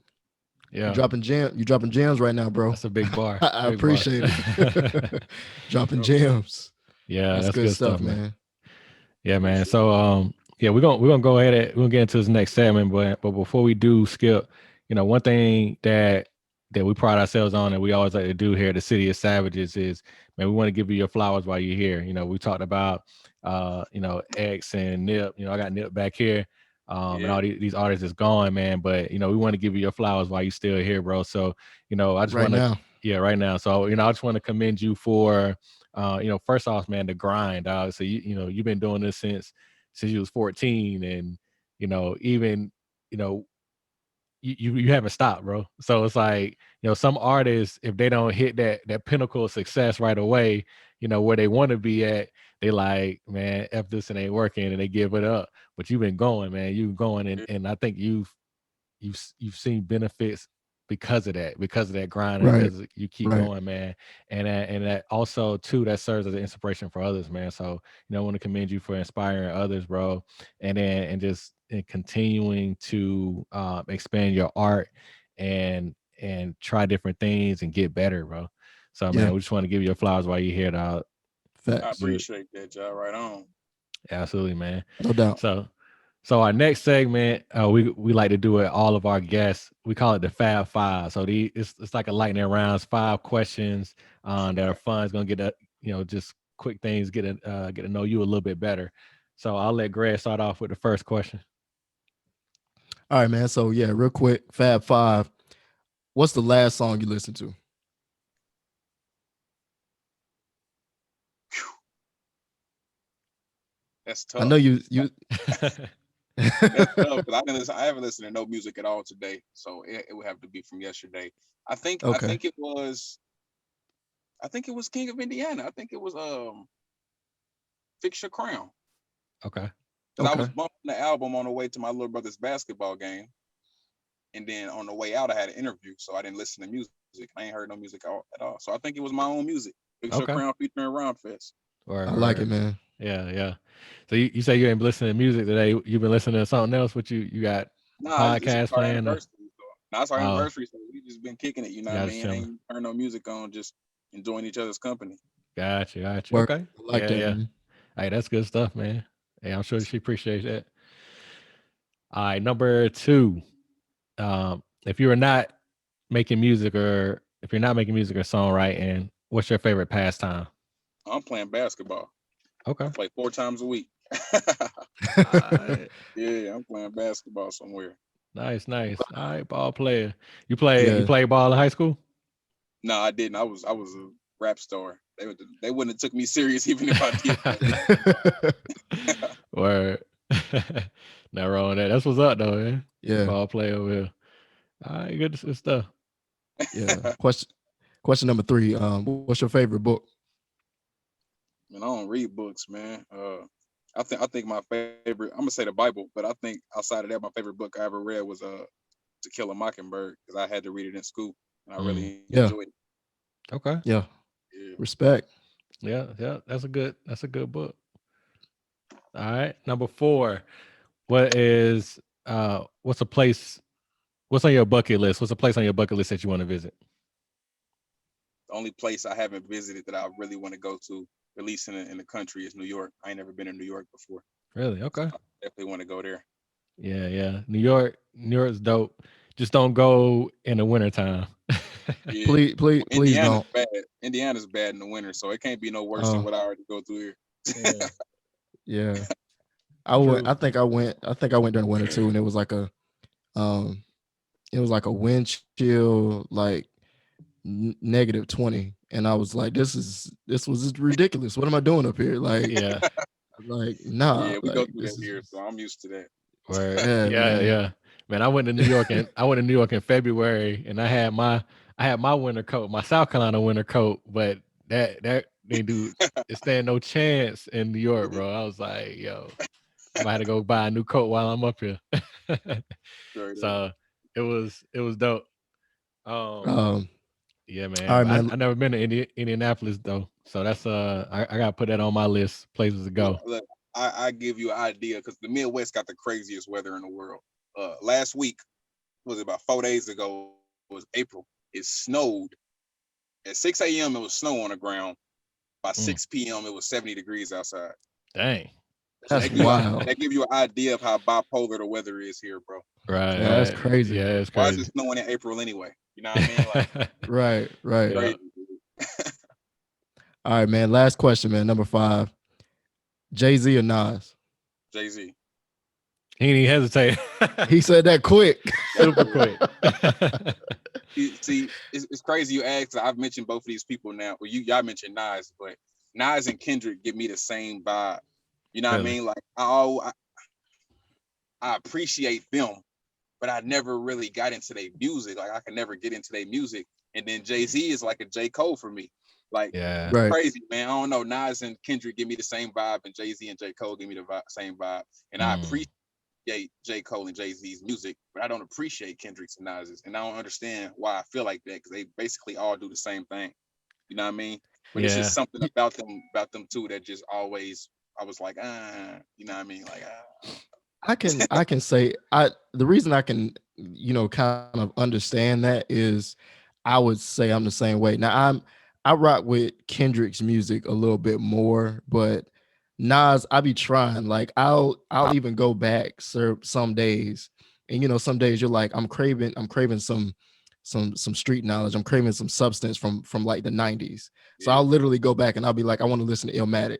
Yeah, you dropping gems right now, bro. That's a big bar. I appreciate it. Dropping gems. Yeah, that's good stuff, man. Yeah, man. So yeah, we're gonna go ahead and we'll get into this next segment, but before we do, Skip, you know, one thing that we pride ourselves on and we always like to do here at the City of Savages is, man, we want to give you your flowers while you're here. You know, we talked about you know, X and Nip. You know, I got Nip back here. And all these artists is gone, man. But you know, we want to give you your flowers while you're still here, bro. So, you know, I just want to right now. So, you know, I just want to commend you for you know, first off, man, the grind. So you know, you've been doing this since you was 14, and you know, even, you know, you haven't stopped, bro. So it's like, you know, some artists, if they don't hit that pinnacle of success right away, you know, where they want to be at, they like, man, F this, and ain't working, and they give it up. But you've been going, man. You've been going, and I think you've seen benefits because of that grind, and because you keep going, man. And that also too, that serves as an inspiration for others, man. So, you know, I want to commend you for inspiring others, bro. And just continuing to expand your art and try different things and get better, bro. So, man, we just want to give you your flowers while you're here, dog. I appreciate that, y'all. Right on. Absolutely, man. No doubt. So our next segment, we like to do it all of our guests. We call it the Fab Five. So it's like a lightning rounds, 5 questions that are fun. It's gonna get you know, just quick things, get to know you a little bit better. So I'll let Greg start off with the first question. All right, man. So yeah, real quick, Fab Five. What's the last song you listened to? That's tough. I know you. That's tough, because I haven't listened to no music at all today, so it would have to be from yesterday. I think it was King of Indiana. I think it was Fix Your Crown. Okay. I was bumping the album on the way to my little brother's basketball game, and then on the way out I had an interview, so I didn't listen to music. I ain't heard no music at all. So I think it was my own music. Fix Your Crown featuring Round Fest. I like it, man. Yeah. So you say you ain't been listening to music today. You've been listening to something else? What you got? Podcast playing? It's our anniversary, so we just been kicking it. You know what I mean? Ain't turn no music on, just enjoying each other's company. Gotcha. Work. Okay. I like that. Yeah. Hey, that's good stuff, man. Hey, I'm sure she appreciates that. All right, number 2. If you're not making music or songwriting, what's your favorite pastime? I'm playing basketball. Okay. I play 4 times a week. Yeah, I'm playing basketball somewhere. Nice. All right, ball player. You play ball in high school? No, I didn't. I was a rap star. They wouldn't have took me serious even if I did. Word. Not wrong with that. That's what's up though, man. Yeah. Ball player over here. All right, good stuff. Yeah. Question number 3. What's your favorite book? Man, I don't read books, man. I think my favorite, I'm gonna say the Bible, but I think outside of that, my favorite book I ever read was To Kill a Mockingbird, because I had to read it in school and I really enjoyed it. Okay. Yeah. Respect. Yeah. That's a good book. All right. Number 4. What's on your bucket list? What's a place on your bucket list that you want to visit? The only place I haven't visited that I really want to go to, at least in the country, is New York. I ain't never been in New York before. Really? Okay. So I definitely want to go there. Yeah. New York's dope. Just don't go in the wintertime. Yeah. Please don't. Bad. Indiana's bad in the winter, so it can't be no worse than what I already go through here. Yeah. I think I went during the winter too, and it was like a wind chill, like -20, and I was like, this was ridiculous. What am I doing up here? Like, nah. Yeah, we like, go through that here, so I'm used to that. Yeah. Man, I went to New York in February, and I had my winter coat, my South Carolina winter coat, but that they do it stand no chance in New York, bro. I was like, yo, I might have to go buy a new coat while I'm up here. Straight up. So it was dope. Um, Um, yeah, all man. right, But man. I never been to Indianapolis though, so that's I gotta put that on my list places to go. Look, I give you an idea because the Midwest got the craziest weather in the world. Last week was about 4 days ago. It was April. It snowed at 6 a.m. It was snow on the ground. By Mm. 6 p.m. it was 70 degrees outside. Dang. So That's wild. that give you an idea of how bipolar the weather is here, bro. Right, Yeah, that's right. crazy. Yeah, it's Why is it crazy. snowing in April anyway? You know what I mean? Like Right, right. Yeah. crazy. All right, man. Last question, man. Number 5. Jay-Z or Nas? Jay-Z. He didn't even hesitate. He said that quick. Super quick. See, it's crazy you ask. I've mentioned both of these people now. Well, y'all mentioned Nas, but Nas and Kendrick give me the same vibe. You know what I Really? mean? Like I appreciate them, but I never really got into their music. Like I could never get into their music. And then Jay-Z is like a J. Cole for me. Like Yeah. Right. crazy, man. I don't know. Nas and Kendrick give me the same vibe, and Jay-Z and J. Cole give me the same vibe. And I appreciate J. Cole and Jay-Z's music, but I don't appreciate Kendrick's and Nas's. And I don't understand why I feel like that, because they basically all do the same thing. You know what I mean? But it's Yeah. just something about them too that just always I was like, you know what I mean? Like I can say the reason I can, kind of understand that is I would say I'm the same way. Now I rock with Kendrick's music a little bit more, but Nas, I be trying. Like I'll even go back some days, and some days you're like, I'm craving some street knowledge. I'm craving some substance from like the 90s. So yeah, I'll literally go back and I'll be like, I want to listen to Illmatic.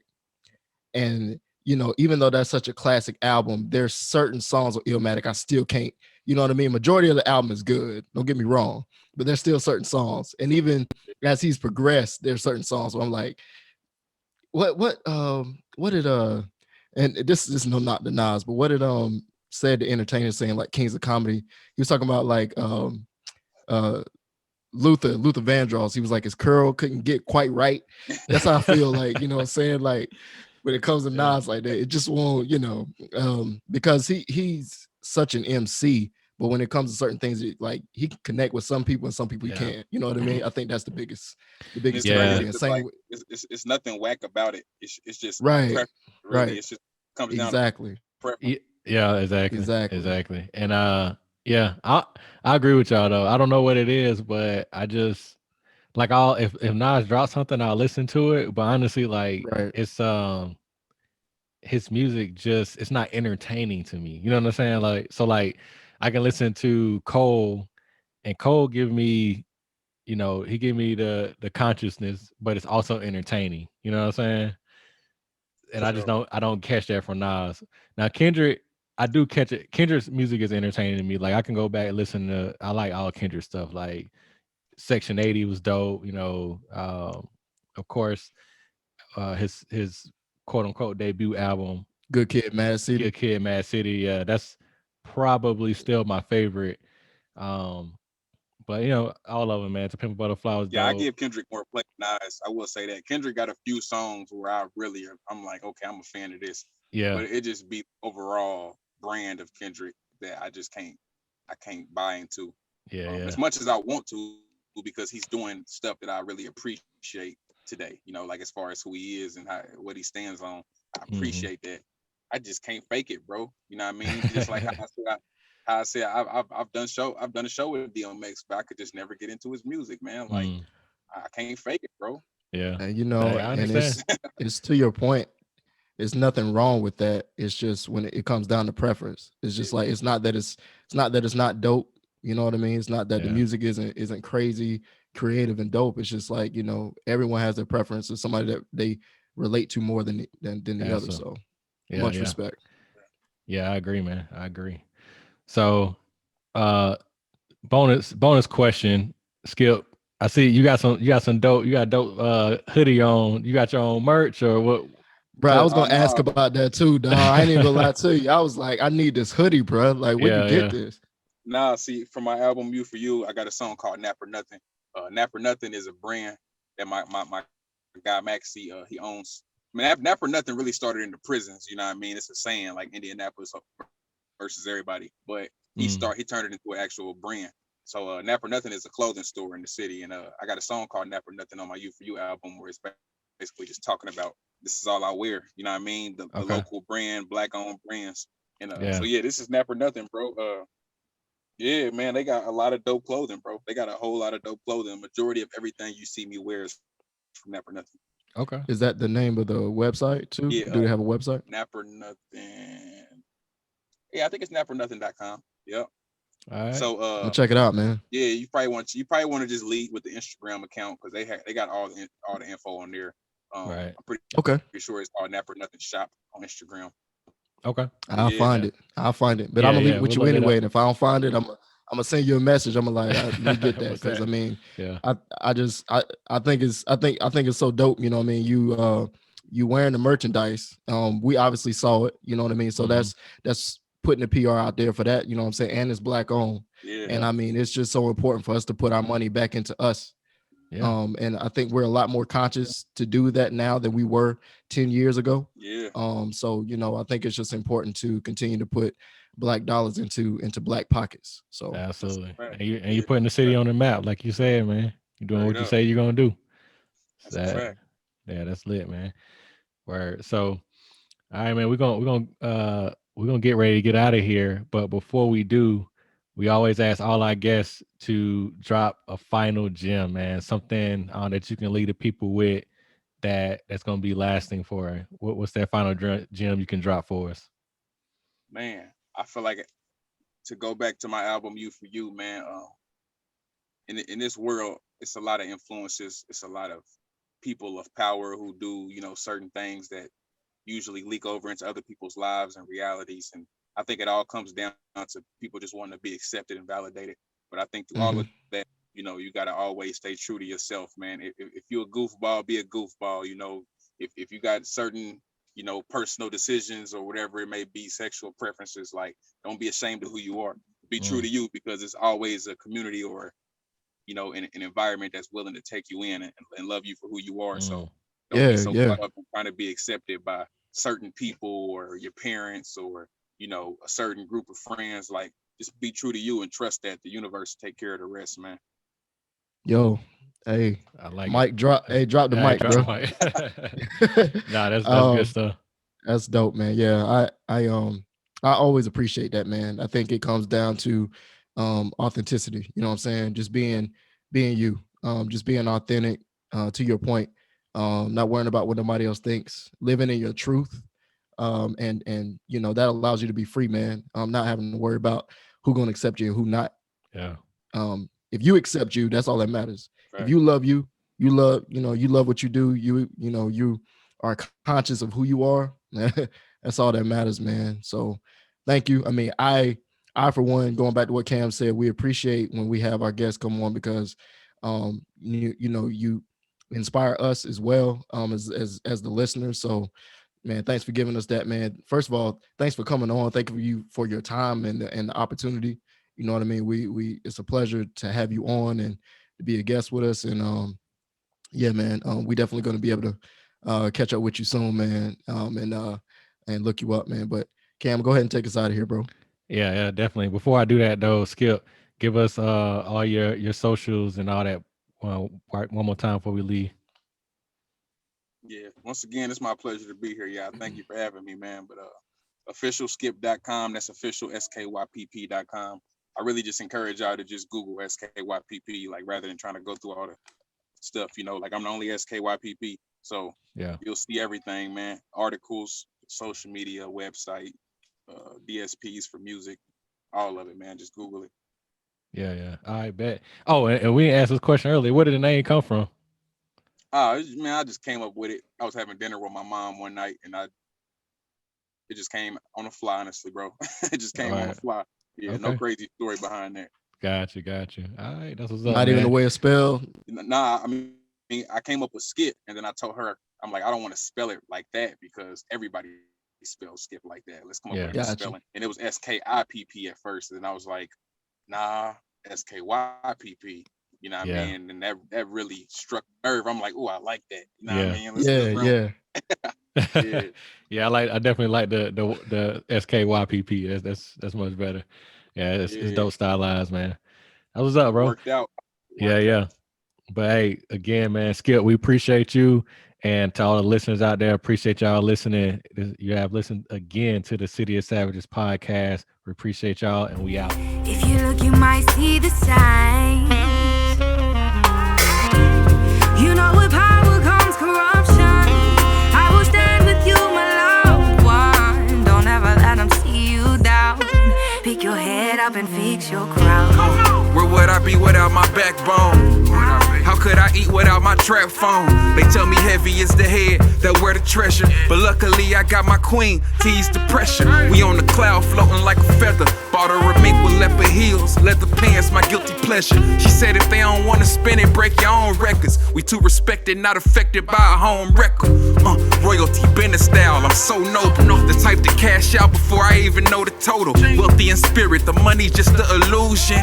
And even though that's such a classic album, there's certain songs of Illmatic I still can't. You know what I mean? Majority of the album is good. Don't get me wrong, but there's still certain songs. And even as he's progressed, there's certain songs where I'm like, what did and this is no not the Nas, but what did said the entertainer saying like Kings of Comedy? He was talking about like uh Luther Vandross. He was like his curl couldn't get quite right. That's how I feel like, what I'm saying? Like when it comes to Yeah. Nas like that, it just won't, because he's such an MC, but when it comes to certain things, like he can connect with some people and some people he Yeah. can't. You know what I mean? I think that's the biggest and it's Yeah. thing. crazy And 'cause, same like with, it's nothing whack about it. It's just right, preference, really. right, It's just comes down to exactly, preference. Yeah, exactly. exactly. Exactly. And yeah, I agree with y'all though. I don't know what it is, but I just like if Nas drops something, I'll listen to it. But honestly, like Right. it's his music just it's not entertaining to me. You know what I'm saying? Like so like I can listen to Cole and Cole give me, he give me the consciousness, but it's also entertaining. You know what I'm saying? And For I sure. don't catch that from Nas. Now Kendrick, I do catch it. Kendrick's music is entertaining to me. Like I can go back and listen to I like all Kendrick stuff. Like Section 80 was dope, of course, his quote unquote debut album, Good Kid, Mad City. Good Kid, Mad City. Yeah, that's probably still my favorite. Um, but all of them, man. To Pimp a Butterfly was Yeah, I dope. give Kendrick more play than Nas. I will say that Kendrick got a few songs where I'm like, okay, I'm a fan of this, Yeah, but it just be overall brand of Kendrick that I can't buy into. yeah, As yeah. much as I want to, because he's doing stuff that I really appreciate today. Like as far as who he is and what he stands on, I Mhm. appreciate that. I just can't fake it, bro. You know what I mean? Just like how I said I've done a show with DMX, but I could just never get into his music, man. Like Mm, I can't fake it, bro. yeah. And Hey, I and understand. it's to your point. There's nothing wrong with that. It's just when it comes down to preference. It's just Yeah, like it's not that it's not dope. You know what I mean? It's not that the Yeah, music isn't crazy, creative, and dope. It's just like, everyone has their preference. It's somebody that they relate to more than the other. absolutely. So Yeah, much yeah, respect. yeah. I agree, man. I agree. So, uh, bonus question, Skip. I see you got some dope, you got dope hoodie on. You got your own merch or what? Bro, I Tell, was gonna ask nah, about that too, dog. I ain't even gonna lie to you. I was like, I need this hoodie, bro. Like, where'd you yeah, get yeah. this? nah. See, for my album "You for You," I got a song called "Nap or Nothing." Nap or Nothing is a brand that my guy Maxie. He owns. I mean, Nap for Nothing really started in the prisons. You know what I mean? It's a saying like Indianapolis versus everybody, but he turned it into an actual brand. So Nap for Nothing is a clothing store in the city, and I got a song called Nap for Nothing on my You For You album where it's basically just talking about this is all I wear. You know what I mean? The local brand, black owned brands, and so yeah, this is Nap for Nothing, bro. Yeah, man, they got a lot of dope clothing, bro. They got a whole lot of dope clothing. Majority of everything you see me wear is from Nap for Nothing. Okay. Is that the name of the website too? Yeah, Do they have a website? Nap for Nothing. Yeah, I think it's napfornothing.com. Yep. All right. So I'm gonna check it out, man. yeah, you probably want to just lead with the Instagram account because they got all the info on there. Right. I'm pretty Okay. sure it's called Nap for Nothing Shop on Instagram. Okay. I'll Yeah. find it. I'll find it. But Yeah, I'm gonna leave yeah, it with we'll you look it anyway. up. And if I don't find it, I'm gonna send you a message. I'm gonna like, let me get that What's because that? I mean, Yeah. I just I think it's so dope. You know what I mean? You wearing the merchandise. We obviously saw it. You know what I mean? So that's putting the PR out there for that. You know what I'm saying? And it's black owned. Yeah. And I mean, it's just so important for us to put our money back into us. Yeah. And I think we're a lot more conscious to do that now than we were 10 years ago. Yeah. So you know, I think it's just important to continue to put black dollars into black pockets. So Absolutely. Right. And you're putting the city on the map, like you said, man. You're doing Straight what you up. say you're gonna do. That's a fact. Yeah, that's lit, man. Word. So, all right, man. We're gonna get ready to get out of here. But before we do, we always ask all our guests to drop a final gem, man. Something that you can lead the people with that's gonna be lasting for. What's that final gem you can drop for us? Man, I feel like to go back to my album You For You, man. In this world, it's a lot of influences. It's a lot of people of power who do certain things that usually leak over into other people's lives and realities. And I think it all comes down to people just wanting to be accepted and validated. But I think through all of that, you got to always stay true to yourself, man. If you're a goofball, be a goofball. If you got certain, personal decisions or whatever it may be, sexual preferences, like don't be ashamed of who you are. Be true to you because it's always a community or, an environment that's willing to take you in and love you for who you are. So don't be so caught up in trying to be accepted by certain people or your parents or, a certain group of friends. Like just be true to you and trust that the universe take care of the rest, man. Yo, hey, I like mic it. drop. Hey, drop the mic, bro. Nah, that's good stuff. That's dope, man. Yeah, I always appreciate that, man. I think it comes down to authenticity. You know what I'm saying? Just being you, just being authentic. To your point, not worrying about what nobody else thinks, living in your truth, and that allows you to be free, man. Not having to worry about who gonna accept you and who not. Yeah. If you accept you, that's all that matters. Right. If you love you, you love what you do. You are conscious of who you are. That's all that matters, man. So thank you. I mean, I for one, going back to what Cam said, we appreciate when we have our guests come on because you inspire us as well, as the listeners. So man, thanks for giving us that, man. First of all, thanks for coming on. Thank you for your time and the opportunity. You know what I mean? We it's a pleasure to have you on and to be a guest with us. And yeah, man, we definitely going to be able to catch up with you soon, man. And look you up, man. But Cam, go ahead and take us out of here, bro. Yeah, definitely. Before I do that though, Skip, give us all your socials and all that one more time before we leave. Yeah. Once again, it's my pleasure to be here. Yeah. Thank you for having me, man. But officialskypp.com, that's official skypp.com. I really just encourage y'all to just Google SKYPP, like rather than trying to go through all the stuff, like I'm the only SKYPP. So Yeah. you'll see everything, man. Articles, social media, website, DSPs for music, all of it, man. Just Google it. Yeah. I bet. Oh, and we didn't ask this question earlier. Where did the name come from? Man, I just came up with it. I was having dinner with my mom one night, and it just came on the fly, honestly, bro. It just came on the fly. Yeah, Okay. No crazy story behind that. Got you. All right, that's what's up. Not even the way it's spelled. Nah, I mean, I came up with Skip, and then I told her, I'm like, I don't want to spell it like that because everybody spells Skip like that. Let's come up with a spelling. And it was SKIPP at first, and I was like, nah, SKYPP. You know what Yeah. I mean? And that really struck a nerve. I'm like, oh, I like that. You know Yeah. what I mean? Let's run. Yeah. Yeah. I definitely like the SKYPP. That's much better. Yeah, it's dope stylized, man. That was up, It bro. worked out. Yeah. But hey, again, man, Skypp, we appreciate you. And to all the listeners out there, appreciate y'all listening. You have listened again to the City of Savages podcast. We appreciate y'all, and we out. If you look, you might see the signs. You know with power comes corruption. I will stand with you, my loved one. Don't ever let them see you down. Pick your head up and fix your crown. Where would I be without my backbone? How could I eat without my trap phone? They tell me heavy is the head that wear the treasure, but luckily I got my queen to ease the pressure. We on the cloud floating like a feather. Bought her a mink with leopard heels, leather pants, my guilty pleasure. She said if they don't want to spin it, break your own records. We too respected, not affected by a home record. Royalty, business style, I'm so noble. The type to cash out before I even know the total. Wealthy in spirit, the money's just the illusion.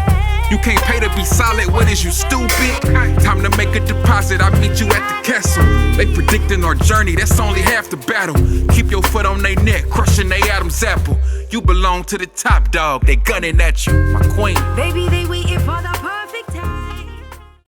You can't pay to be solid, what is you, stupid? Time to make a deposit, I meet you at the castle. They predicting our journey, that's only half the battle. Keep your foot on their neck, crushing they Adam's apple. You belong to the top dog, they gunning at you, my queen. Baby, they waiting for the